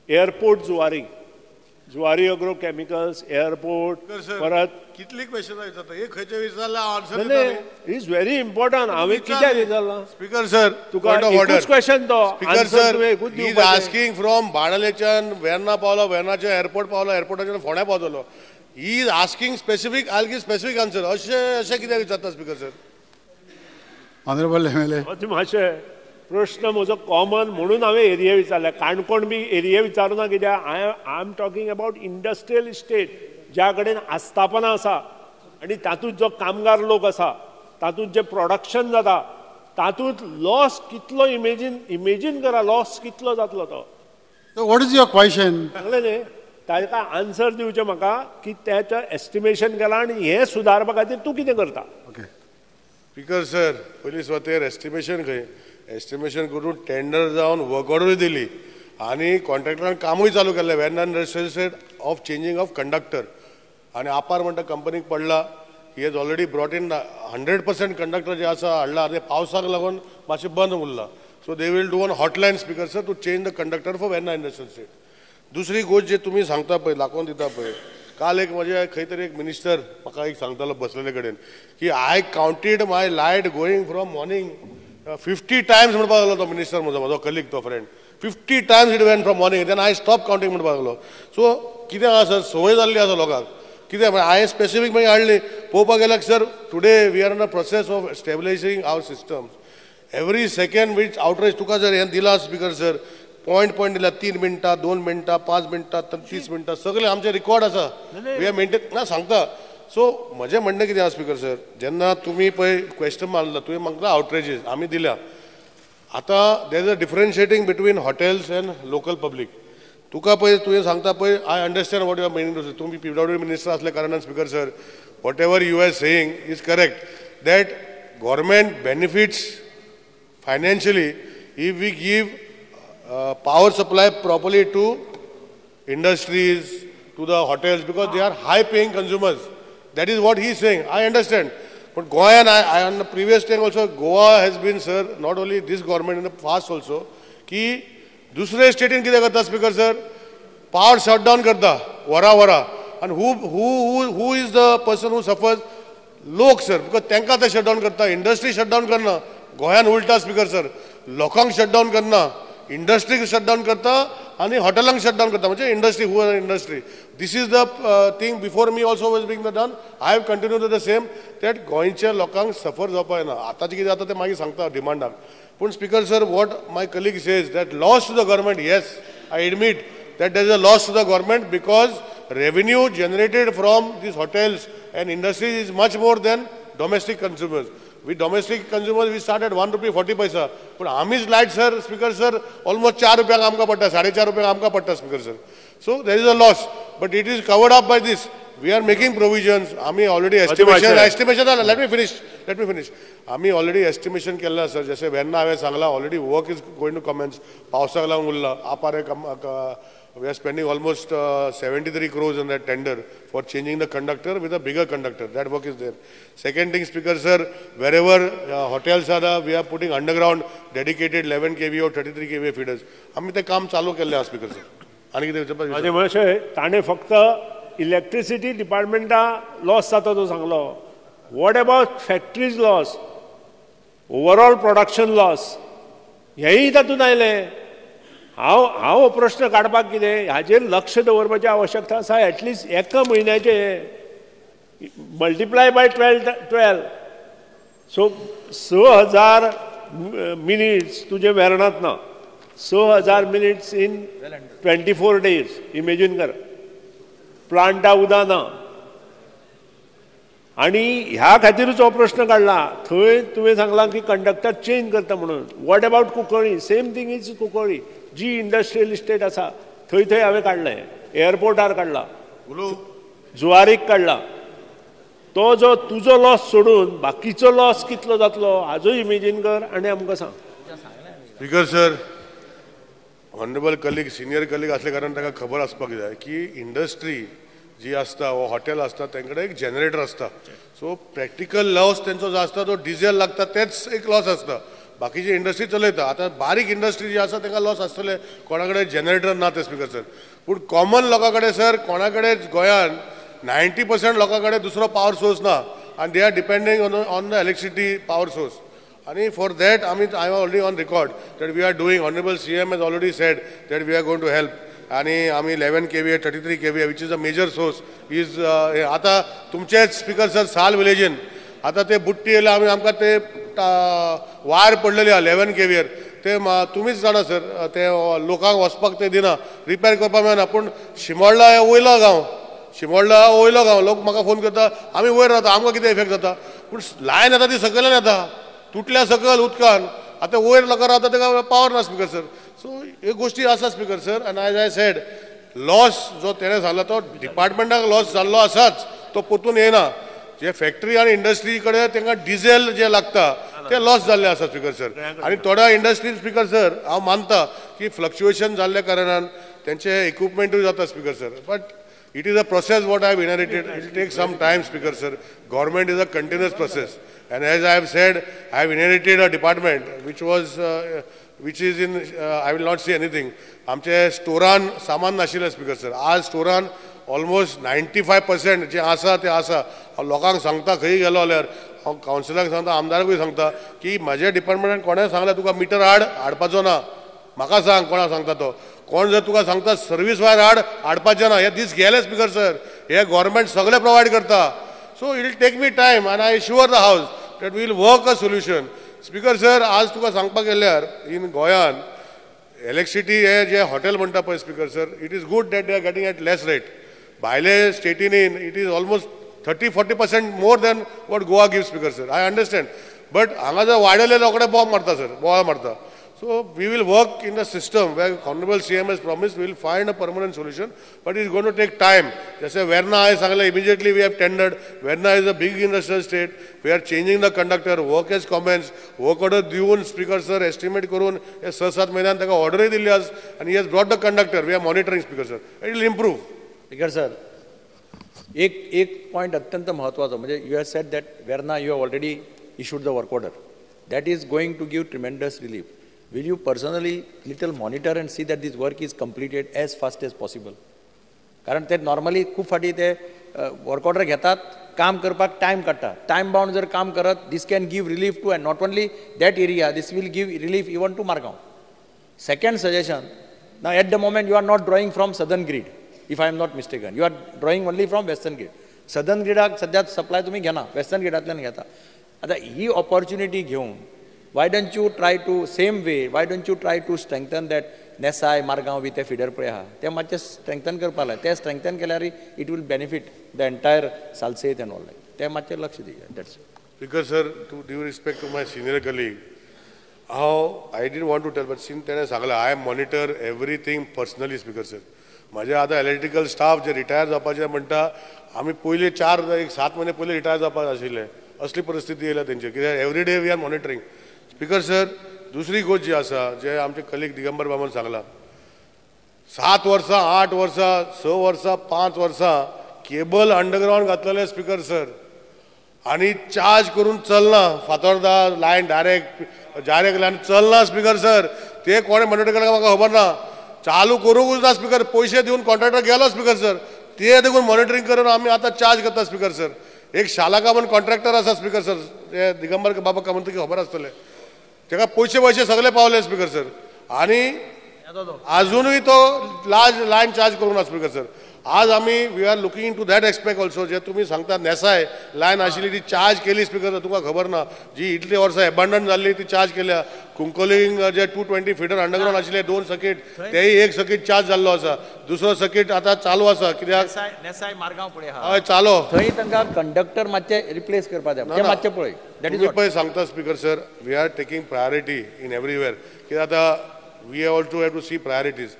airport Zuari Zuari agro chemicals, airport, परत कितली क्वेश्चन विचारता एक खंयचे विचारला आन्सर इज व्हेरी इम्पॉर्टंट. हांवें कित्याक विचारला स्पीकर सर तुका एकूच क्वेश्चन तो speaker sir is asking from बाणालेच्यान वेर्ना पावलो, वेर्नाच्या एअरपोर्ट पावलो, एअरपोर्टाच्यान फोंड्या पावतलो. He is asking specific, I give specific answer. अशें कित्याक विचारता स्पीकर सर? Honorable MLA. मातशें प्रश्न म्हजो कॉमन म्हणून हांवें एरिया विचारल्या. काणकोण बी एरिया विचारूना कित्याक I am talking about industrial estate ज्या कडेन आस्थापना आसा आनी तातूंत जो कामगार लोक आसा, तातूंत जे प्रोडक्शन जाता, तातूंत लॉस कितलो इमेजीन करा लॉस कितलो जातलो तो. So what is your question? सांगलें न्ही ताका आन्सर दिवचें म्हाका की त्याचें एस्टिमेशन केलां आनी हें सुदारपा खातीर तूं कितें करता. Okay. स्पीकर सर पयलीं स्वतेर एस्टिमेशन खंय एस्टिमेशन करून टेंडर जावन वर्क ऑर्डरूय दिली आनी कॉन्ट्रॅक्टरान कामूय चालू केल्लें Verna industrial estate of changing of conductor. आनी आपार म्हणटा कंपनीक पडला he has already brought in 100% conductor जे आसा हाडला आनी पावसाक लागून मातशें बंद उरला. So they will do one hotline speaker sir to change the conductor for Verna industrial estate. दुसरी गोष्ट जे तुमी सांगता पळय दाखोवन दिता पळय काल एक म्हजे खंय तरी एक मिनिस्टर म्हाका एक सांगतालो बसलेले कडेन की I counted my light going from morning 50 times म्हणपाक लागलो तो मिनिस्टर म्हजो कलीग तो friend 50 times it went from morning then I stop counting म्हणपाक लागलो. सो कित्याक आसा संवय जाल्ली आसा लोकांक कित्याक हांवें स्पेसिफीक मागीर हाडली पळोवपाक गेल्यार sir today we are in a process of stabilizing our system. Every second which outrage तुका जर हें दिला स्पीकर सर पॉयंट दिला 3 मिनटां 2 मिनटां 5 मिनटां 30 मिनटां सगळे आमचे रिकॉर्ड आसा वी आर मेंटेन ना सांगता. सो म्हजें म्हणणें कितें आसा स्पीकर सर जेन्ना तुमी पळय क्वेश्चन मारला तुवें म्हाका आउटरेजीस आमी दिल्या. आतां there is a differentiating between hotels and local public. तुका पळय तुवें सांगता पळय I understand what your meaning to say. तुमी PWD मिनिस्टर आसल्या कारणान speaker sir whatever you are saying is correct that government benefits financially if we give power supply properly to industries, to the hotels, because they are high-paying consumers. That is what he is saying. I understand. But Goa and I on the previous time also, Goa has been, sir, not only this government in the past also, कि दूसरे state in कितें करता speaker sir power shut down करता वरा and who is the person who suffers? लोक sir because तांकां ते shut down करता इंडस्ट्री शट डाउन करना. गोंयान उलटा स्पीकर सर लोकांक शट डाउन करना इंडस्ट्रीक शट डाउन करता आनी हॉटेलांक शट डाउन करता म्हणजे industry who our industry. This is the thing before me also was being done. I have continued the same that गोंयच्या लोकांक सफर जावपा येना. आतांचे कितें जाता तें मागीर सांगता डिमांडाक. पूण speaker sir what my colleague says that loss to the government yes I admit that there is a loss to the government because revenue generated from these hotels and industries is much more than domestic consumers. We domestic consumers we start at 1 rupee 40 paisa. But Amish light sir, speaker sir, almost 4 rupees amka patta, 4.5 rupees amka patta speaker sir. So there is a loss, but it is covered up by this. We are making provisions. Ami already estimation. Let me finish. Ami already estimation केला sir. जैसे वेन्ना हांवें Sangla already work is going to commence. पावसाक लागून Urla. आपारे we are spending almost 73 crores on that tender for changing the conductor with a bigger conductor. That work is there. Second thing, Speaker Sir, wherever hotels are there, we are putting underground dedicated 11 kV or 33 kV feeders. आम्ही ते काम चालू केले आहे Speaker Sir. आणि किती विचारपाक माझे म्हणशे ताणे फक्त इलेक्ट्रिसिटी डिपार्टमेंटा लॉस जाता तो सांगलो. What about factories loss, overall production loss हेय तातूंत आयले. हांव प्रश्न काडपाक कितें हाजेर लक्ष दवरपाची आवश्यकता आसा. एटलिस्ट एका म्हयन्याचे मल्टिप्लाय बाय 12 सो 6,000 मिनिट्स तुजे वेर्णांत ना. 6,000 मिनिट्स इन 24 days इमेजीन कर. प्लांटा उदक ना आनी ह्या खातीरच हो प्रश्न काडला. थंय तुवें सांगलां की कंडक्टर चेंज करता म्हणून. What about Cuncolim? Same thing is Cuncolim. जी इंडस्ट्रियल इस्टेट आसा थंय हांवें काडलें. एअरपोर्टार काडला, जुवारीक काडला. तो जो तुजो लॉस सोडून बाकीचो लॉस कितलो जातलो हाजो इमेजीन कर आनी आमकां सांग. Speaker sir honourable colleague senior colleague असल्या कारण ताका खबर आसपाक जाय की इंडस्ट्री जी आसता वा हॉटेल आसता तांकडे एक जनरेटर आसता. सो प्रॅक्टिकल लॉस तेंचो जो आसता तो डिझेल लागता तेच एक लॉस आसता. बाकीची इंडस्ट्री चलयता. आतां बारीक इंडस्ट्री जी आसा तांकां लॉस आसतले, कोणा कडेन जनरेटर ना ते स्पीकर सर. पूण कॉमन लोकां कडेन सर, कोणा कडेन गोंयांत 90% लोकां कडेन दुसरो पावर सोर्स ना, and they are depending on the electricity power source. And for that, I am already on record that we are doing, Honorable CM has already said that we are going to help. And 11 kVA, 33 kVA, which is a major source, is, आता तुमचेच speaker sir साल विलेजीन, आता ते बुट्टी येयला आमकां ते wire पडलेली 11 kVA, ते तुमीच जाणा सर, ते लोकांक वचपाक ते दिना, रिपेर करपाक मेळना. पूण शिमोळ्ळा हे वयलो गांव, शिमोळ्ळा वयलो गांव, लोक म्हाका फोन करता, आमी वयर रावता, आमकां कितें इफेक्ट जाता. पूण लायन येता ती सकयल्यान येता, तुटल्या सकयल उदकान, आतां वयर लोकां रावता ताका पावर ना स्पीकर सर. सो ह्यो गोश्टी आसा speaker sir. And as I said, loss जो तेणें सांगला तो डिपार्टमेंटाक लॉस जाल्लो आसाच, तो परतून येना. जे फॅक्टरी आनी इंडस्ट्री कडेन तांकां डिझेल जे लागता ते लॉस जाल्ले आसा स्पीकर सर. आनी थोड्या इंडस्ट्री स्पीकर सर हांव मानता की फ्लक्च्युएशन जाल्ल्या कारणान तेंचे इक्विपमेंटूय जाता speaker sir. But it is a process what I have inherited. It will take some time, Speaker sir. Government is a continuous process. And as I have said, I have inherited a department which is in, I will not say anything. आमचे स्टोरान सामान नाशिल्लें speaker sir. आज स्टोरान almost 95% जे आसा ते आसा. लोकांक सांगता खंय गेलो जाल्यार हांव कावन्सिलराक सांगता, आमदाराकूय सांगता की म्हाज्या डिपार्टमेंटान कोणें सांगलें तुका मिटर हाडपाचो ना, म्हाका सांग कोणा सांगता तो. कोण जर तुका सांगता सर्वीस वायर हाडपाचें ना, हे दीस गेले स्पीकर सर. हे गव्हर्मेंट सगळे प्रोवायड करता. So it will take me time and I sure the house that we will work a solution. Speaker sir, आज तुका सांगपाक गेल्यार इन गोंयान इलेक्ट्रिसिटी हे जे हॉटेल म्हणटा पळय speaker sir, it is good that they are getting at less rate. भायले स्टेटीनी it is almost 30-40% more than what Goa give speaker sir. I understand. But हांगा जर वाडयले रोकडे बॉम्ब मारता सर, बोवाळ मारता. So we will work in the system where Honorable CM has promised we will find a permanent solution, but it is going to take time. जैसे Verna I सांगले, immediately we have tendered. Verna is a big industrial state. We are changing the conductor. Work has commenced. Work order दिवन speaker sir estimate करून हे 6-7 महिन्यान ताका order दिली आज, and he has brought the conductor. We are monitoring speaker sir. It will improve. Speaker sir, एक point अत्यंत महत्त्वाचा म्हणजे you have said that Verna you have already issued the work order. That is going to give tremendous relief. Will you personally little monitor and see that this work is completed as fast as possible? कारण ते normally खूप फाटी ते work order घेतात, काम करपाक time काडटा. Time bound जर काम करत, this can give relief to and not only that area, this will give relief even to Margao. Second suggestion, now at the moment you are not drawing from southern grid, if I am not mistaken, you are drawing only from western grid. Southern ग्रीडाक सध्या supply तुम्ही घेना, western ग्रीडांतल्यान घेता. आता ही opportunity घेऊन why don't you try to same way, why don't you try to strengthen that Nesai, Margaon with a feeder pray ha, ते मातशे strengthen करपाला, ते strengthen केल्यार it will benefit the entire Salsette and all that. ते मातशे लक्ष दिया. That's it. Because sir, to due respect to my senior colleague, how I didn't want to tell, but since तेणे Sangla, I monitor everything personally, speaker sir. माझे आता electrical staff जे retire जावपाचे म्हणटा, आमी पयले 7 महिने पयले रिटायर जावपाक आशिल्ले, असली परिस्थिती येयल्या तेंची, कित्याक every day we are monitoring. Speaker sir, दुसरी गोष्ट जी आसा, जे आमचे कलीग दिगंबर बाबन सांगला, 7 वर्सां, 8 वर्सां, 6 वर्सां, 5 वर्सां केबल अंडरग्राउंड घातलेले स्पीकर सर, आनी चार्ज करून चलना. फातोर्डा लायन डायरेक्ट लायन चलना स्पीकर सर. ते कोणे मॉनिटर केला म्हाका खबर ना. चालू करूंकूच ना स्पीकर, पयशे दिवन कॉन्ट्रॅक्टर गेलो स्पीकर सर. ते देखून मॉनिटरिंग करून आमी आतां चार्ज करता स्पीकर सर. एक शालाका म्हणून कॉन्ट्रॅक्टर आसा स्पीकर सर, ते दिगंबर बाबा का म्हणटा की खबर आसतलें, ताका पयशे सगळे पावले स्पीकर सर, आनी अजूनही तो लायन चार्ज करूं ना स्पीकर सर. आज आमी we are looking in to that expect also. जे तुम्ही सांगता नेसाय लायन आशिल्ली ती चार्ज केली स्पीकर सर, तुमकां खबर ना. जी इतली वर्सां एबंडन जाल्ली ती चार्ज केल्या. कुंकोलिंग जे 220 फिटर अंडरग्राउंड आशिल्ले 2 सर्किट, तेही एक सर्किट चार्ज जाल्लो आसा. दुसरो सर्किट आता चालू आसा. कित्याक नेसाय मारगांव पळय हय चालो, थंय तांकां कंडक्टर मातशे रिप्लेस करपा जाय, ते मातशे पळय. दॅट इज पळय सांगता speaker sir, we are taking priority in everywhere. कित्याक आतां we also have to see priorities.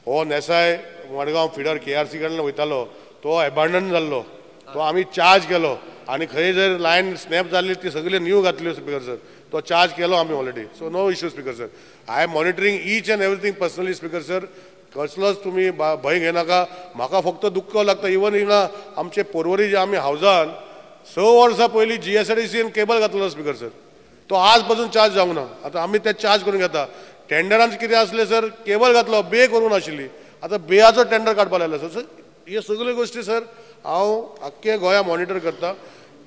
हो नेसाय मडगांव फिडर KRC कडल्यान वयतालो, तो एबंडन जाल्लो, तो आमी चार्ज केलो. आनी खंय जर लायन स्नॅप जाल्ली ती सगळ्यो न्यू घातल्यो स्पीकर सर, तो चार्ज केलो आमी already. So no issue speaker sir. I am monitoring each and everything personally speaker sir. कसलोच तुमी भंय घेनाका. म्हाका फक्त दुख्ख लागता. इवन हिंगा आमचे पोरवरी जे आमी हावजान 6 वर्सां पयलीं GSRTCन केबल घातलो स्पीकर सर. तो आज पासून चार्ज जावंक ना. आतां आमी ते चार्ज करून घेता. टेंडरांत कितें आसलें सर, केबल घातलो, बे करूंक नाशिल्ली. आतां बेयाचो टेंडर काडपाक लागला सर. हे सगळ्यो गोश्टी सर हांव आख्खे गोंया मॉनिटर करता.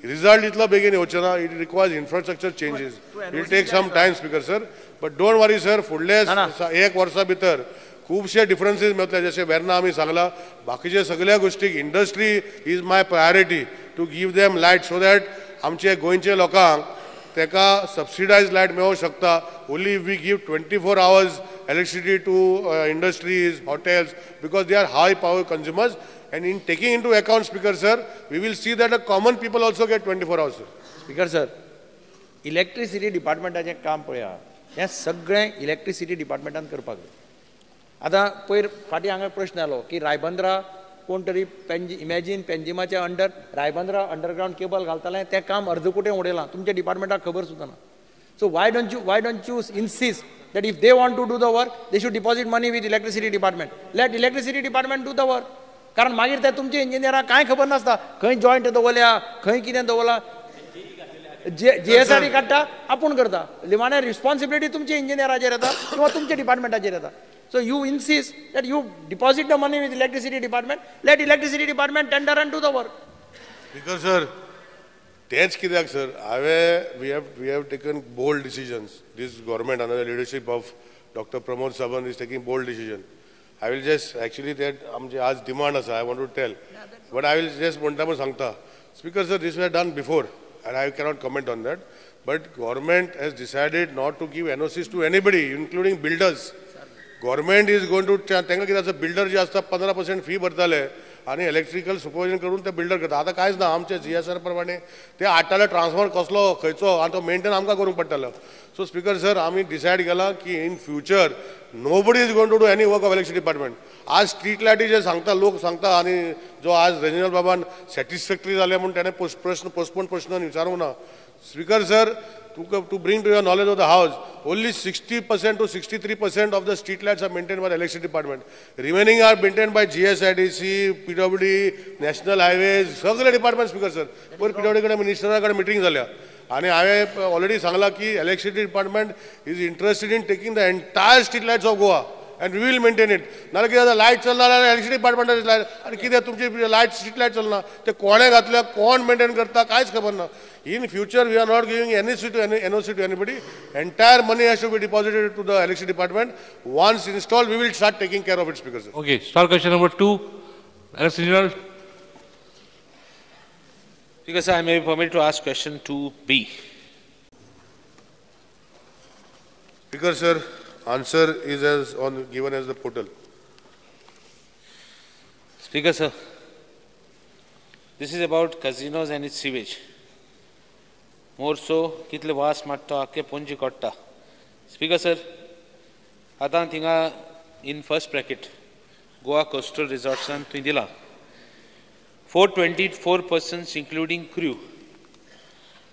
रिजल्ट इतलो बेगीन येवचे ना. It requires infrastructure changes. It take some time speaker sir. But don't worry sir, फुडले 1 वर्सा भितर खूबशे डिफरन्सीस मेळटले. जशें वेर्ना आमी सांगला, बाकीचे सगळ्या गोष्टीक industry is my priority to give them light so that आमचे गोंयचे लोकांक तेका सबसिडायज लायट मेळूंक शकता. Only if we give 24 hours electricity to industries, hotels, because they are high power consumers. And in taking into account, Speaker sir, we will see that the common people also get 24 hours. Speaker sir, electricity डिपार्टमेंटाचें काम पळया, हें सगळें electricity डिपार्टमेंटान करपाक जाय. आतां पयर फाटीं हांगा प्रश्न आलो की रायबंद्रा कोण तरी इमॅजीन पेंजिमाच्या अंडर रायबंद्रा अंडरग्रावंड केबल घालताले, तें काम अर्दकुटें उडयलां. तुमच्या डिपार्टमेंटाक खबर सुद्दां ना. So why don't you insist that if they want to do the work, they should deposit money with electricity department. Let electricity department do the work. कारण मागीर ते तुमचे इंजिनियरांक कांय खबर नासता खंय जॉयंट दवरल्या, खंय कितें दवरला. GSRE काडटा, आपूण करता. लिमाने रिस्पॉन्सिबिलिटी तुमच्या इंजिनियराचेर येता किंवा तुमच्या डिपार्टमेंटाचेर येता. So you insist that you deposit the money with electricity department. Let electricity department tender and do the work. Because sir, तेच कित्याक sir, we have taken bold decisions. This government under the leadership of Dr. Pramod Saban is taking bold decision. I will just actually that आमचे आज demand asa, I want to tell, but I will just one time सांगता. Speaker sir, this was done before and I cannot comment on that. But government has decided not to give NOCs to anybody, including builders. Government is going to तांकां कितें आसा, builder जे आसता 15% फी भरताले आणि electrical supervision करून ते builder करता. आतां कांयच ना. आमचे GSR प्रमाणे ते हाडटाले ट्रान्सफॉर्मर कसलो खंयचो आनी तो मेंटेन आमकां करूंक पडटालो. सो स्पीकर सर, आमी डिसायड केला की in future nobody is going to do any work of electricity department. आज स्ट्रीट लायटी जे सांगता लोक सांगता आणि जो आज रेजिनल बाबान सॅटिस्फॅक्टरी जाले म्हणून त्याने पोस्टपोन प्रश्न विचारूंक ना. Speaker sir, to bring to your knowledge of the house, only 60% to 63% of the street lights are maintained by the electricity department. Remaining are maintained by GSIDC, PWD, National Highways, सगळे department. Speaker sir, पर PWD कडे मिनिस्टराकडे meeting झाल्या आणि हांवें already Sangla की electricity department is interested in taking the entire street lights off Goa and we will maintain it. नाल्यार कितें जाता, लायट चलना जाल्यार इलेक्ट्रिसिटी डिपार्टमेंटाची लायट, आनी कितें तुमची लायट स्ट्रीट लायट चलना ते कोणे घातल्या, कोण मेंटेन करता, कांयच खबर ना. In future, we are not giving NOC to anybody. Entire money has to be deposited to the electricity department. Once installed, we will start taking care of it, Speaker sir. Okay, start question number 2. Electricity General. Speaker sir, I may be permitted to ask question 2B. Speaker sir, answer is given as the portal. Speaker sir, this is about casinos and its sewage. More so, कितले वास मारता, आख्खे पणजी कोट्टा. Speaker sir, आतां थिंगा in first bracket, Goa Coastal Resorts and तुवें दिला 424 persons including crew.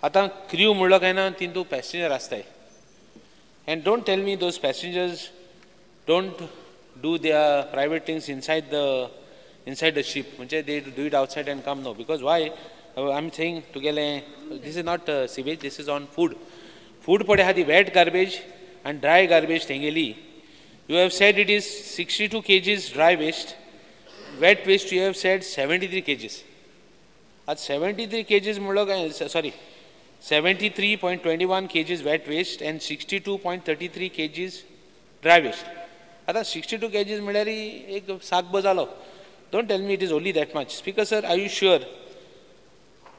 आतां crew म्हणलो काय ना, तितून passenger आसताय. And don't tell me those passengers don't do their private things inside the ship. They do it outside and come now. Because why? I'm saying together, this is not sewage, this is on food. Food pode hadi wet garbage and dry garbage thengeli. You have said it is 62 kgs dry waste. Wet waste you have said 73 kgs. At 73 kgs, sorry, 73.21 kgs wet waste and 62.33 kgs dry waste. आता 62 kgs मिळाली एक सात बजालो. Don't tell me it is only that much. Speaker sir, are you sure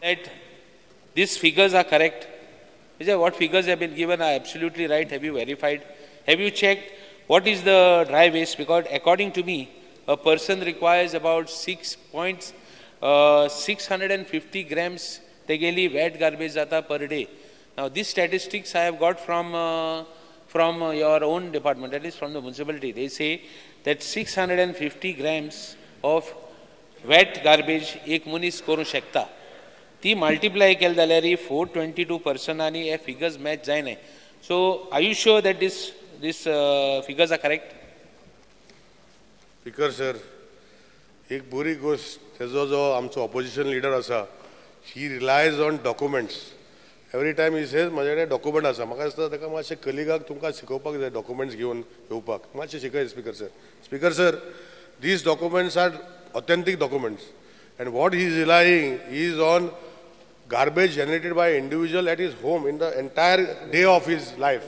that these figures are correct? Is that what figures have been given are absolutely right? Have you verified? Have you checked what is the dry waste? Because according to me, a person requires about 650 grams tegeli wet garbage data per day. Now these statistics I have got from your own department, that is from the municipality. They say that 650 grams of wet garbage एक मनीस करू शकता. ती multiply केल जाल्यार 422 person आणि हे figures match जायनाय. So are you sure that these figures are correct? Speaker sir, एक बरी गोष्ट, तेजो जो आमचो opposition leader आसा, he relies on documents every time he says म्हाजे कडेन डॉक्युमेंट आसा. म्हाका दिसता ताका मातशें कलिगाक तुमकां शिकोवपाक जाय डॉक्युमेंट्स घेवन येवपाक. मातशें शिकय speaker sir. Speaker sir, these documents are authentic documents, and what he is relying is on garbage generated by individual at his home in the entire day of his life.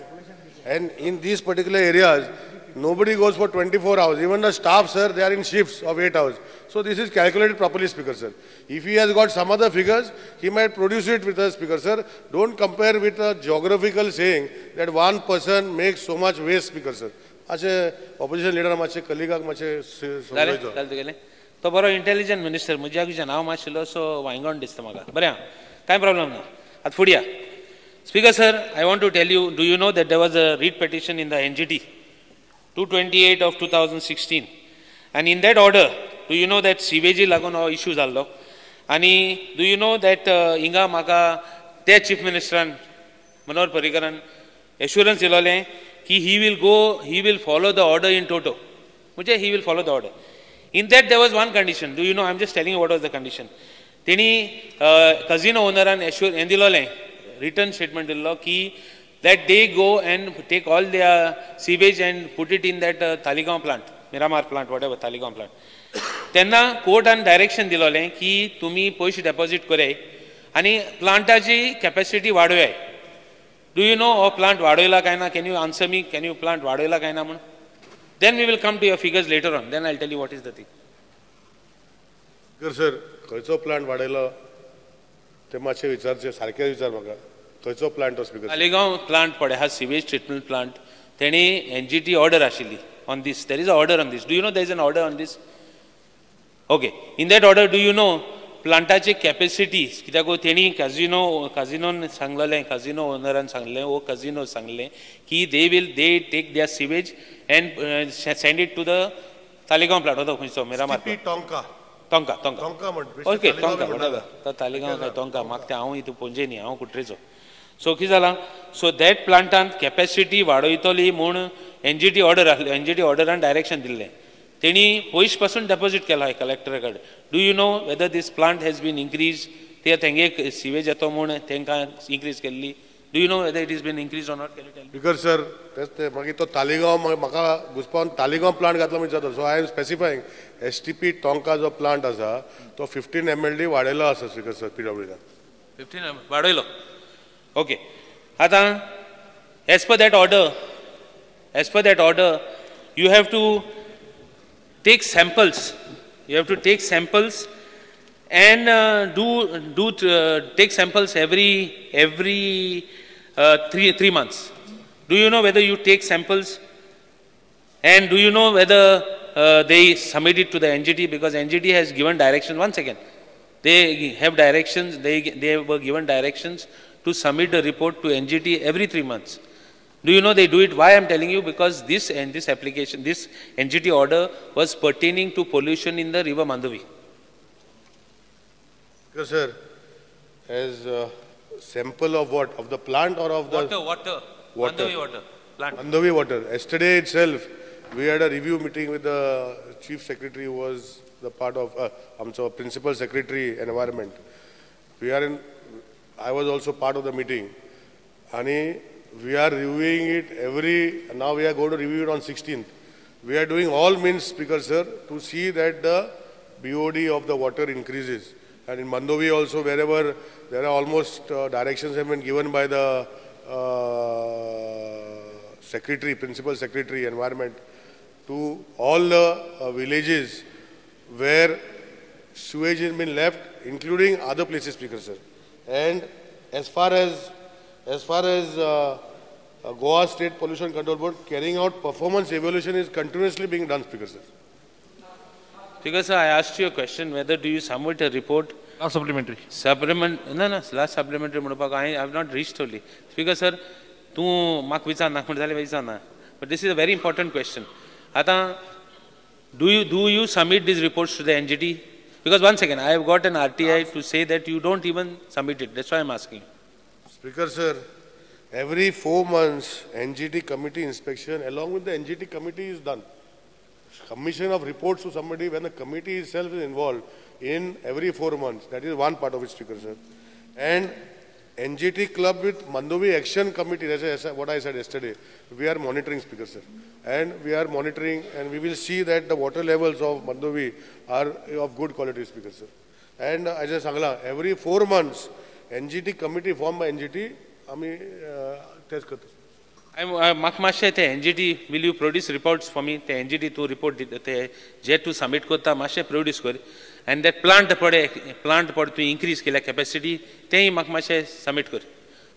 And in these particular areas, nobody goes for 24 hours. Even the staff, sir, they are in shifts of 8 hours. So this is calculated properly, Speaker, sir. If he has got some other figures, he might produce it with us, Speaker, sir. Don't compare with a geographical saying that one person makes so much waste, Speaker, sir. अशे opposition leader मातशे कलिगाक मातशे गेले तो बरो intelligent minister म्हज्या तुजें नांव मातशें सो वांयगण दिसता म्हाका. बरें आहा, कांय प्रॉब्लम ना. आतां फुडें या. Speaker, sir, I want to tell you, do you know that there was a read petition in the NGT 228 of 2016, and in that order, do you know that sewage लागून हो इश्यू जाल्लो, आनी do you know that हिंगा म्हाका त्या chief मिनिस्टरान मनोहर पर्रीकरान assurance दिलोलें की he will follow the order in toto. म्हणजे he will follow the order. In that there was one condition. Do you know, I'm just telling you what was the condition. तेणी casino ओनरान हें दिलोलें written statement दिल्लो की that they go and take all their sewage and put it in that Taligaon plant, Miramar plant, whatever, Taligaon plant. तेन्ना कोर्टान direction दिलोलें की तुमी पयशे डेपॉझिट कराय आनी प्लांटाची कॅपॅसिटी वाडोवयाय. Do you know हो प्लांट वाडयला काय ना? Can you answer me? Can you plant वाडयला काय ना म्हणून? Then we will come to your figures later on. Then I'll tell you what is the thing. Sir, खंयचो प्लांट वाडयलो ते मातशें विचारचे, सारकें विचार म्हाका. खंयचो प्लांट तो स्पीकर? तालिगांव प्लांट पळय हा सिवेज ट्रीटमेंट प्लांट. तेणी NGT ऑर्डर आशिल्ली on this. There is an order on this. Do you know there is an order on this? Okay. In that order, do you know प्लांटाची capacity कित्याक तेणी काजिनोन सांगलेलें, काजिनो ओनरान सांगलें, वो काजिनो सांगलें की they take their sewage and send it to the Taleigao plant. होतो खंयचो? मिरामार टोंका. Okay, Tonca whatever. तालिगांव काय टोंका म्हाका तें हांव हितू पणजे न्ही, हांव कुट्रेचो. सो कितें जालां, सो दॅट प्लांटान कॅपॅसिटी वाडयतली म्हूण NGT ऑर्डर आसली. NGT ऑर्डरान डायरेक्शन दिल्लें. तेणी पयश पासून डेपॉझिट केला कलेक्टरा कडेन. Do you know whether this plant has been increase? ते तेंगे सिवेज येतो म्हूण तेंकां इन्क्रीज केल्ली. Do you know whether it is been increase or not? Because sir तेच मागीर तो तालिगांव म्हाका घुसपावन तालिगांव प्लांट घातलो विचारता. So I am specifying STP टोंका जो प्लांट आसा तो 15 MLD वाडयलो आसा स्पीकर सर PWD. 15 वाडयलो. ओके. आतां as per that order you have to take samples. You have to take samples and take samples every 3 months. Do you know whether you take samples? And do you know whether they submit it to the NGT? Because NGT has given directions. Once again, they have directions. They were given directions to submit a report to NGT every 3 months. Do you know they do it? Why I'm telling you? Because this application, this NGT order was pertaining to pollution in the river Mandavi. Yes, sir. As a sample of what? Of the plant or of the... Water. Mandavi water. Plant. Mandavi water. Yesterday itself, we had a review meeting with the Chief Secretary who was the part of, Principal Secretary Environment. I was also part of the meeting. And we are reviewing it now we are going to review it on 16th. We are doing all means, Speaker sir, to see that the BOD of the water increases. And in Mandavi also, wherever there are almost directions have been given by the Principal Secretary Environment to all the villages where sewage has been left, including other places, Speaker sir. And as far as Goa State Pollution Control Board carrying out performance evaluation is continuously being done, Speaker sir. Speaker sir, I asked you a question, whether do you submit a report? Last supplementary. Last supplementary, I have not reached only. Speaker sir, but this is a very important question. Do you submit these reports to the NGT? Because once again, I have got an RTI to say that you don't even submit it. That's why I'm asking. Speaker sir, every 4 months, NGT committee inspection along with the NGT committee is done. Commission of reports to somebody when the committee itself is involved in every 4 months. That is one part of it, Speaker sir. And NGT club with Mandovi Action Committee, that's what I said yesterday. We are monitoring, Speaker Sir. And we are monitoring and we will see that the water levels of Mandovi are of good quality, Speaker Sir. And as I said, every 4 months, NGT committee formed by NGT, we test करतो. म्हाका मातशें ते NGT, will you produce reports for me? ते NGT तूं report ते जे तूं submit करता मातशें produce कर. And that plant पड तूं increase केल्या capacity तेंय म्हाका मातशें submit कर.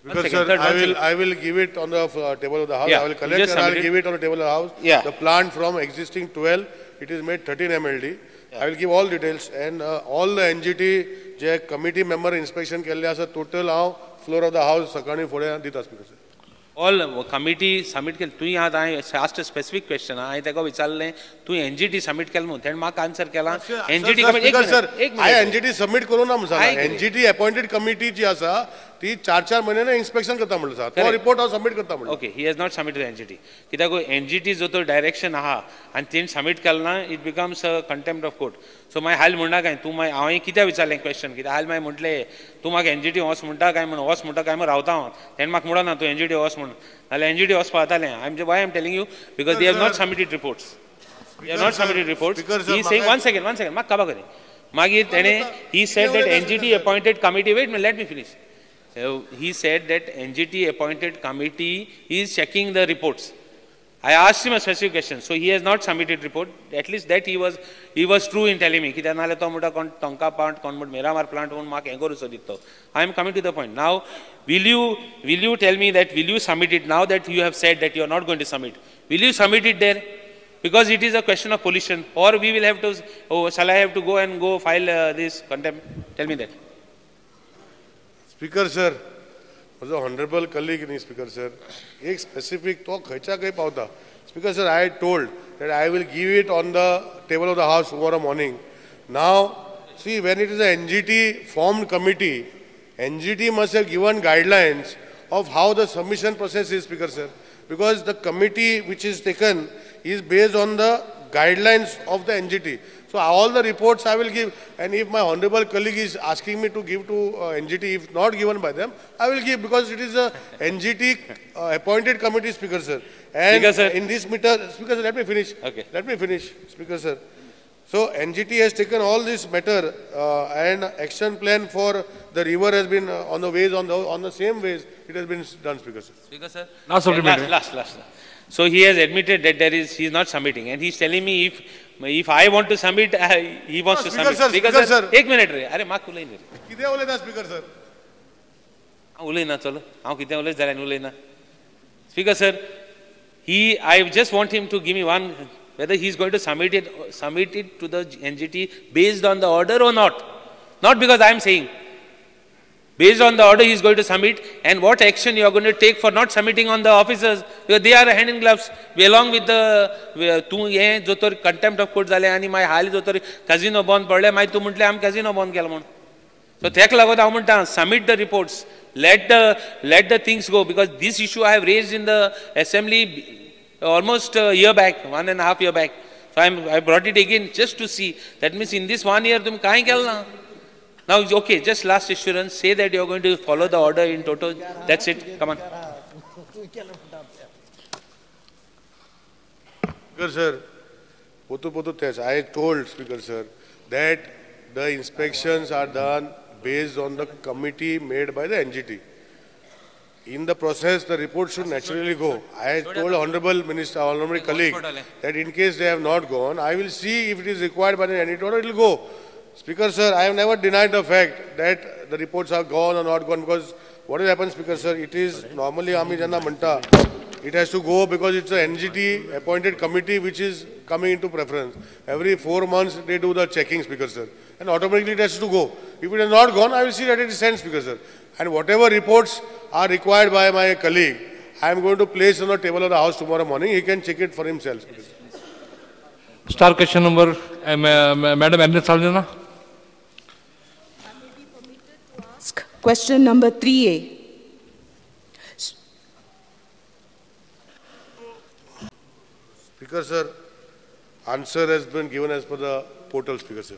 Because sir, I will give it on the table of the house. Yeah, I will collect and I will give it on the table of the house. Yeah. The plant from existing 12, it is made 13 MLD. Yeah. I will give all details and all the NGT J committee member inspection केल्ले आसा total हांव floor of the house सकाळी फुडें दिता Speaker sir. All committee submit केले तुवें आतां I asked a specific question. हांवें तेका विचारलें तुवें NGT submit केलें म्हणून तेणें म्हाका answer केला NGT committee sir I NGT submit करूं ना म्हणून NGT appointed committee जी आसा ती 4-4 महिन्याने inspection करता म्हणून आसा तो report हांव submit करता म्हणून. Okay, he has not submitted to NGT. कित्याक NGT जो तो direction आहा आनी तेणें submit केलें ना it becomes a contempt of court. So मागीर हाल म्हणना काय तूं मागीर हांवें कित्याक विचारलें question कित्याक हाल मागीर म्हटलें तूं म्हाका NGT वच म्हणटा काय म्हण वच म्हणटा काय म्हण रावता हांव तेणें म्हाका म्हणना तूं NGT वच म्हण नाल्यार NGT वचपा जातालें why I'm telling you because they have not submitted reports. They have not submitted reports. He is saying one second म्हाका काबा करी मागीर तेणें he said that NGT appointed committee wait let me finish. He said that NGT appointed committee is checking the reports. I asked him a specific question, so he has not submitted report. At least that he was true in telling me. That नाले तो मुटा कौन टंका plant कौन मुट मेरा मार plant उन मार्क एंगोर उसो दितो. I am coming to the point. Now, will you tell me that will you submit it now that you have said that you are not going to submit? Will you submit it there? Because it is a question of pollution, or we will have to. Shall I have to go file this contempt? Tell me that. Speaker sir, was honorable colleague in Speaker sir, एक specific तो खैचा कहीं पावता. Speaker sir, I told that I will give it on the table of the house tomorrow morning. Now, see when it is a NGT formed committee, NGT must have given guidelines of how the submission process is, Speaker sir. Because the committee which is taken is based on the guidelines of the NGT. So all the reports I will give, and if my honorable colleague is asking me to give to NGT, if not given by them, I will give because it is a NGT appointed committee, Speaker sir. And Speaker, sir. In this matter, Speaker sir, let me finish. Okay. Let me finish, Speaker sir. So NGT has taken all this matter and action plan for the river has been on the ways on the same ways it has been done, Speaker sir. Speaker sir. Last. So he has admitted that he is not submitting, and he is telling me if I want to submit, he wants to submit. Speaker sir. एक minute रे. अरे माक उलयन रे. किती उलयता, Speaker sir? उलयना चलो. हांव कितें उलयत जाल्यार उलयना. Speaker sir, I just want him to give me one whether he is going to submit it to the NGT based on the order or not. Not because I am saying. Based on the order he is going to submit, and what action you are going to take for not submitting on the officers, because they are hand in gloves. Along with the तू ये जो तर contempt of court जाले आणि my हाली जो तर casino बंद पडले माय तू म्हटले आम casino बंद केला म्हणून. So तेक लागोन हांव म्हणटा submit the reports, let the things go, because this issue I have raised in the assembly almost a year back, 1.5 years back. So I brought it again just to see. That means in this 1 year तुम काय केला? Now, okay, just last assurance, say that you are going to follow the order in toto. That's it. Come on. Speaker sir, I told Speaker sir that the inspections are done based on the committee made by the NGT. In the process, the report should naturally go. I told Honorable Minister, Honorable colleague, that in case they have not gone, I will see if it is required by the NGT order, it will go. Speaker sir, I have never denied the fact that the reports are gone or not gone, because what has happened, Speaker sir, it is normally it has to go because it's an NGT appointed committee which is coming into preference. Every 4 months they do the checking, Speaker sir, and automatically it has to go. If it has not gone, I will see that it is sent, Speaker sir. And whatever reports are required by my colleague, I am going to place on the table of the house tomorrow morning. He can check it for himself, Speaker sir. Star question number, Madam Agnes Salvina. Question number 3A. Speaker sir, answer has been given as per the portal, Speaker sir.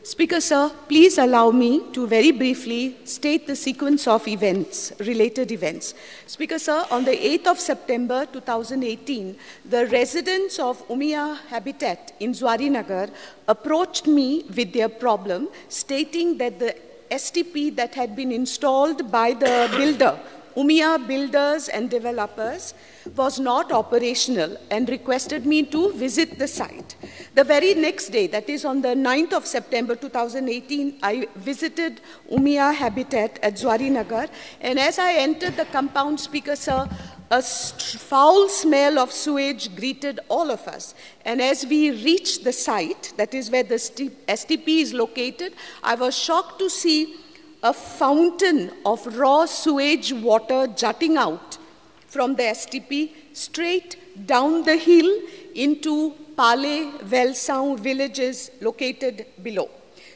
Speaker, sir, please allow me to very briefly state the sequence of events, related events. Speaker, sir, on the 8th of September 2018, the residents of Umia Habitat in Zuarinagar approached me with their problem, stating that the STP that had been installed by the builder, Umia Builders and Developers, was not operational and requested me to visit the site. The very next day, that is on the 9th of September 2018, I visited Umia Habitat at Zuarinagar, and as I entered the compound, Speaker, sir, a foul smell of sewage greeted all of us. And as we reached the site, that is where the STP is located, I was shocked to see a fountain of raw sewage water jutting out from the STP straight down the hill into Pale, Velsaun villages located below.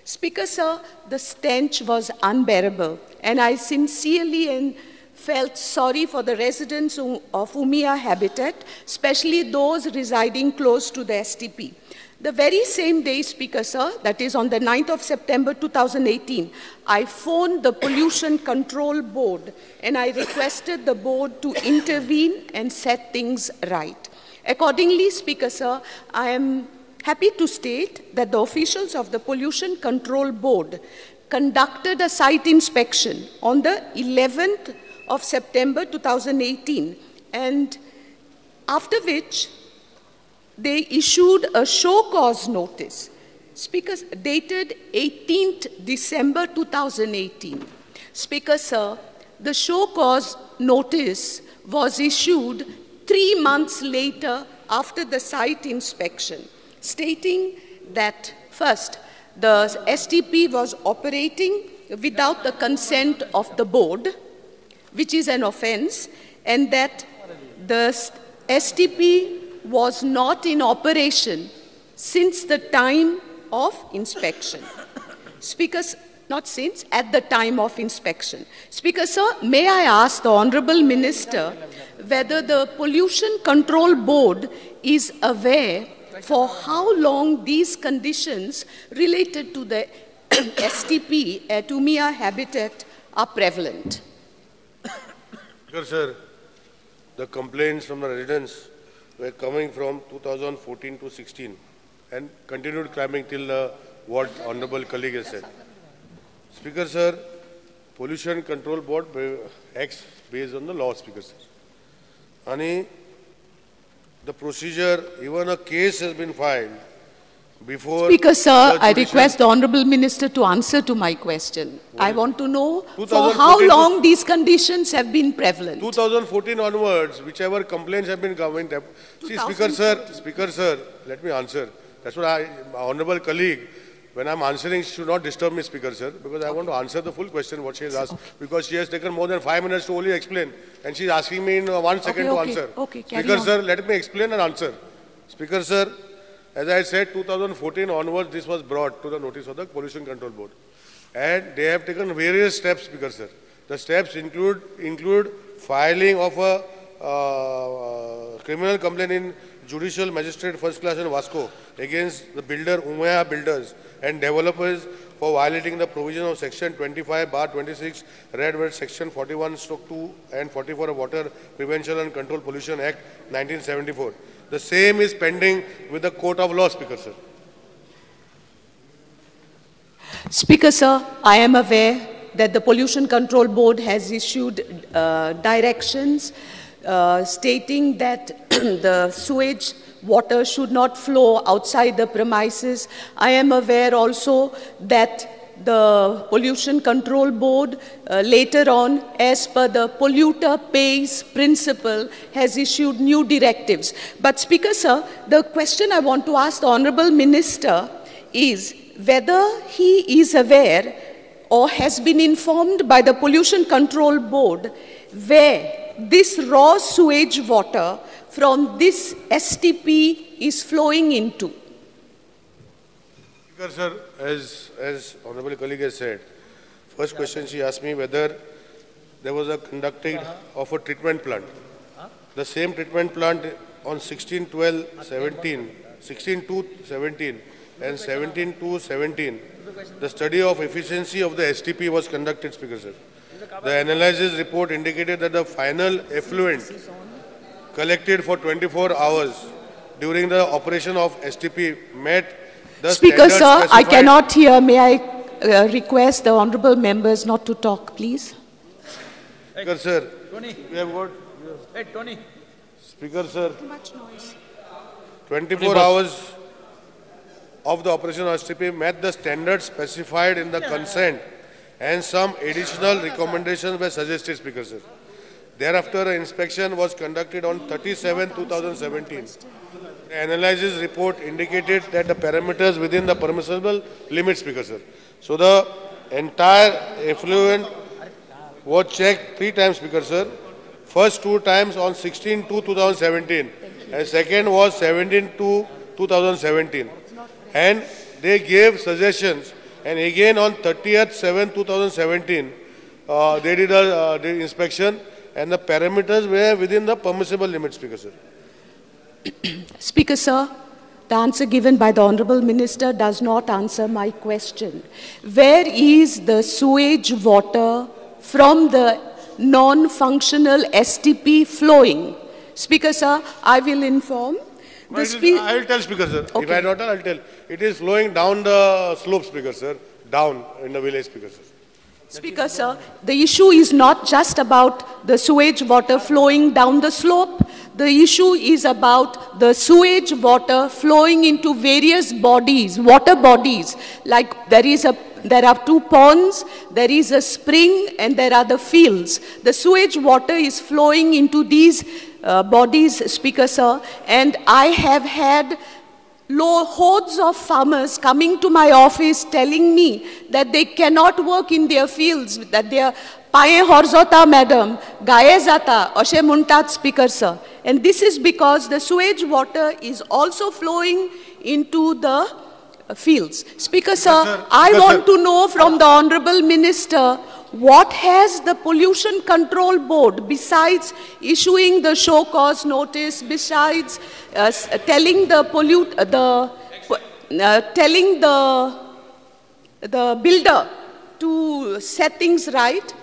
Speaker, sir, the stench was unbearable, and I sincerely felt sorry for the residents of Umia Habitat, especially those residing close to the STP. The very same day, Speaker, sir, that is on the 9th of September 2018, I phoned the Pollution Control Board and I requested the board to intervene and set things right. Accordingly, Speaker, sir, I am happy to state that the officials of the Pollution Control Board conducted a site inspection on the 11th of September 2018, and after which they issued a show cause notice, Speaker, dated 18th December 2018. Speaker, sir, the show cause notice was issued 3 months later after the site inspection, stating that first, the STP was operating without the consent of the board, which is an offense, and that the STP was not in operation since the time of inspection. Speaker, not since, at the time of inspection. Speaker, sir, may I ask the Honorable Minister whether the Pollution Control Board is aware for how long these conditions related to the STP at Umia Habitat are prevalent? Speaker, sir, the complaints from the residents were coming from 2014 to 16 and continued climbing till what Honorable colleague has said. Speaker, sir, Pollution Control Board acts based on the law, Speaker, sir. And the procedure, even a case has been filed before... Speaker, sir, I request the Honorable Minister to answer to my question. I want to know for how long these conditions have been prevalent. 2014 onwards, whichever complaints have been coming... See, Speaker, sir, let me answer. That's what my honorable colleague, when I'm answering, she should not disturb me, Speaker, sir, because I want to answer the full question, what she has asked, because she has taken more than 5 minutes to only explain, and she's asking me in 1 second to answer. Speaker, sir, let me explain and answer. Speaker, sir, as I said, 2014 onwards, this was brought to the notice of the Pollution Control Board. And they have taken various steps, Speaker, sir. The steps include filing of a criminal complaint in Judicial Magistrate First Class in Vasco against the builder Umaya Builders and Developers for violating the provision of Section 25/26, Red Word Section 41/2 and 44 of Water Prevention and Control Pollution Act 1974. The same is pending with the Court of Law, Speaker, sir. Speaker, sir, I am aware that the Pollution Control Board has issued directions stating that the sewage water should not flow outside the premises. I am aware also that the Pollution Control Board later on, as per the polluter pays principle, has issued new directives. But Speaker, sir, the question I want to ask the Honorable Minister is whether he is aware or has been informed by the Pollution Control Board where this raw sewage water from this STP is flowing into. Speaker, sir, as honorable colleague has said, first question she asked me whether there was a conducting of a treatment plant. The same treatment plant on 16/12/17, 16/2/17 and 17 to 17, the study of efficiency of the STP was conducted, Speaker Sir. The analysis report indicated that the final effluent collected for 24 hours during the operation of STP met the Speaker, standards sir, I specified. cannot hear. May I request the honorable members not to talk, please? Speaker Sir, Tony. we have got, Hey, Tony. Speaker Sir, Too much noise. 24 hours of the operation of STP met the standards specified in the consent, and some additional recommendations were suggested, Speaker Sir. Thereafter, an inspection was conducted on 37/2017. The analysis report indicated that the parameters within the permissible limits, Speaker Sir. So the entire effluent was checked 3 times, Speaker Sir. First 2 times on 16/2/2017, and second was 17/2/2017. And they gave suggestions, and again on 30th/7/2017, they did the inspection, and the parameters were within the permissible limits, Speaker Sir. Speaker, sir, the answer given by the Honorable Minister does not answer my question. Where is the sewage water from the non-functional STP flowing? Speaker, sir, I will inform. I will tell, Speaker Sir. Okay. If I don't tell, I'll tell. It is flowing down the slope, Speaker Sir. Down in the village, Speaker Sir. Speaker, sir, the issue is not just about the sewage water flowing down the slope. The issue is about the sewage water flowing into various bodies, water bodies. Like there are 2 ponds, there is a spring, and there are the fields. The sewage water is flowing into these bodies, Speaker, sir, and I have had hordes of farmers coming to my office telling me that they cannot work in their fields, that their paye horzota, madam, gaye zata, ashe muntat, Speaker, sir. And this is because the sewage water is also flowing into the fields. Speaker, sir, I want to know from the Honorable Minister, what has the Pollution Control Board, besides issuing the show cause notice, besides telling the builder to set things right,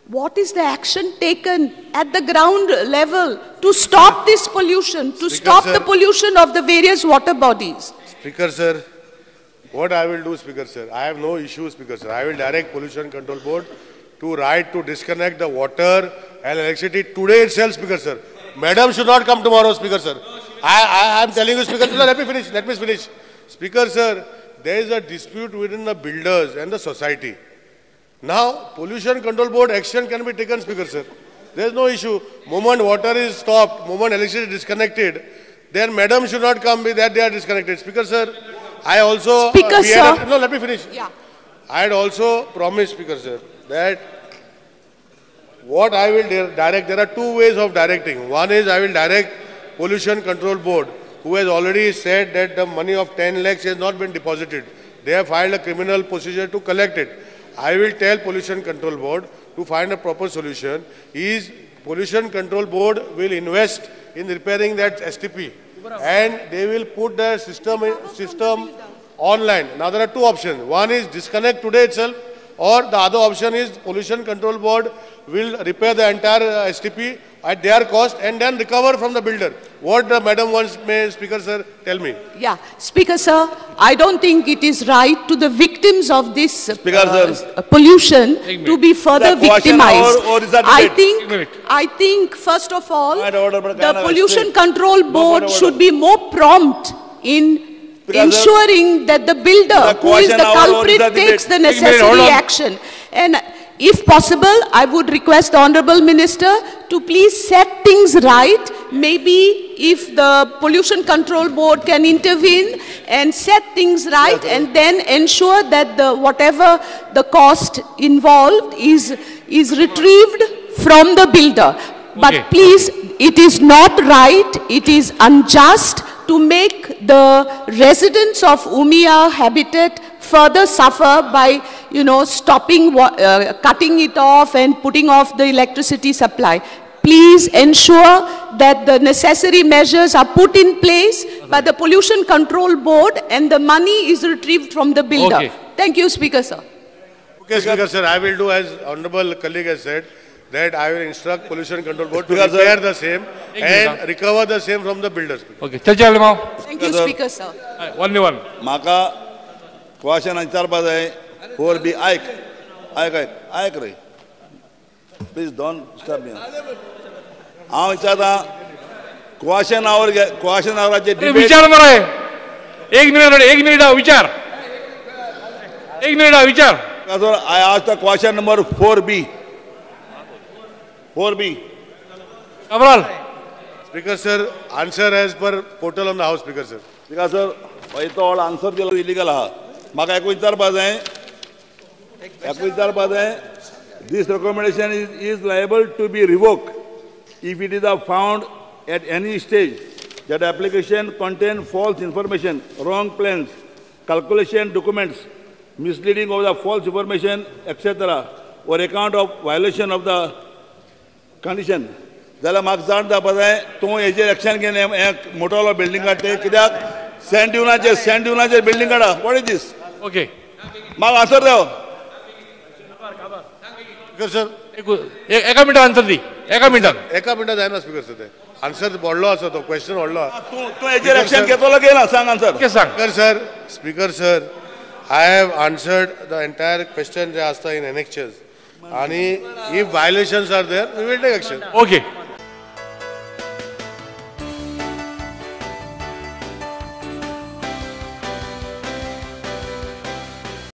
what is the action taken at the ground level to stop this pollution, to stop the pollution of the various water bodies? Speaker Sir, what I will do, Speaker Sir, I have no issue, Speaker Sir. I will direct Pollution Control Board to write to disconnect the water and electricity today itself, Speaker Sir. Madam should not come tomorrow, Speaker Sir. I am telling you, Speaker Sir, let me finish. Speaker Sir, there is a dispute within the builders and the society. Now, Pollution Control Board action can be taken, Speaker Sir. There is no issue. Moment water is stopped, moment electricity is disconnected, then Madam should not come with that they are disconnected. Speaker Sir, I also... Speaker, sir. No, let me finish. Yeah. I had also promised, Speaker Sir, that what I will direct, there are 2 ways of directing. One is I will direct Pollution Control Board, who has already said that the money of 10 lakhs has not been deposited. They have filed a criminal procedure to collect it. I will tell Pollution Control Board to find a proper solution. Pollution Control Board will invest in repairing that STP, and they will put the system online. Now there are 2 options. One is disconnect today itself, or the other option is Pollution Control Board will repair the entire STP at their cost and then recover from the builder. What the Madam wants, may Speaker Sir tell me. Yeah, Speaker, sir, I don't think it is right to the victims of this pollution to be further victimized. I think, first of all, the Pollution Control Board should be more prompt in ensuring that the builder, who is the culprit, takes the necessary action. And if possible, I would request the Honorable Minister to please set things right. Maybe if the Pollution Control Board can intervene and set things right, and then ensure that whatever the cost involved is retrieved from the builder. But please, it is not right, it is unjust to make the residents of Umia habitat further suffer by, stopping, cutting it off and putting off the electricity supply. please ensure that the necessary measures are put in place by the Pollution Control Board and the money is retrieved from the builder. Okay. Thank you, Speaker, sir. Okay, Speaker, sir, I will do as Honorable colleague has said, that I will instruct Pollution Control Board to repair the same and recover the same from the builders. Okay चर्चा जाली माव Thank you, Speaker, sir. One one म्हाका question विचारपा जाय 4B आयक रे please don't disturb me हांव विचारता question आवराचे debate विचार मरे एक मिनिट विचार विचार I asked the question number 4B. Cabral. Speaker, sir, answer as per portal on the House, Speaker, sir. Speaker, sir, I thought answer दिलो illegal हा. म्हाका एक विचारपा जाय. This recommendation is liable to be revoked if it is found at any stage that application contain false information, wrong plans, calculation documents, misleading of the false information, etc., or account of violation of the condition. जाल्यार म्हाका जाण जावपा जाय तूं हेजेर action घेवन हें मोटोलो building काडटे कित्याक सँड ड्युनाचेर बिल्डिंग काडा. What is this? ओके म्हाका आन्सर देव. Speaker, sir. एका मिनिटान आन्सर दी. एका मिनिटान जायना स्पीकर सर ते आन्सर व्हडलो आसा तो क्वेश्चन व्हडलो आसा. तूं हेजेर एक्शन घेतलो घेना सांग आन्सर. सांग. Speaker, sir, I have answered the entire question जे आसता in annexures. And if violations are there, we will take action. Okay.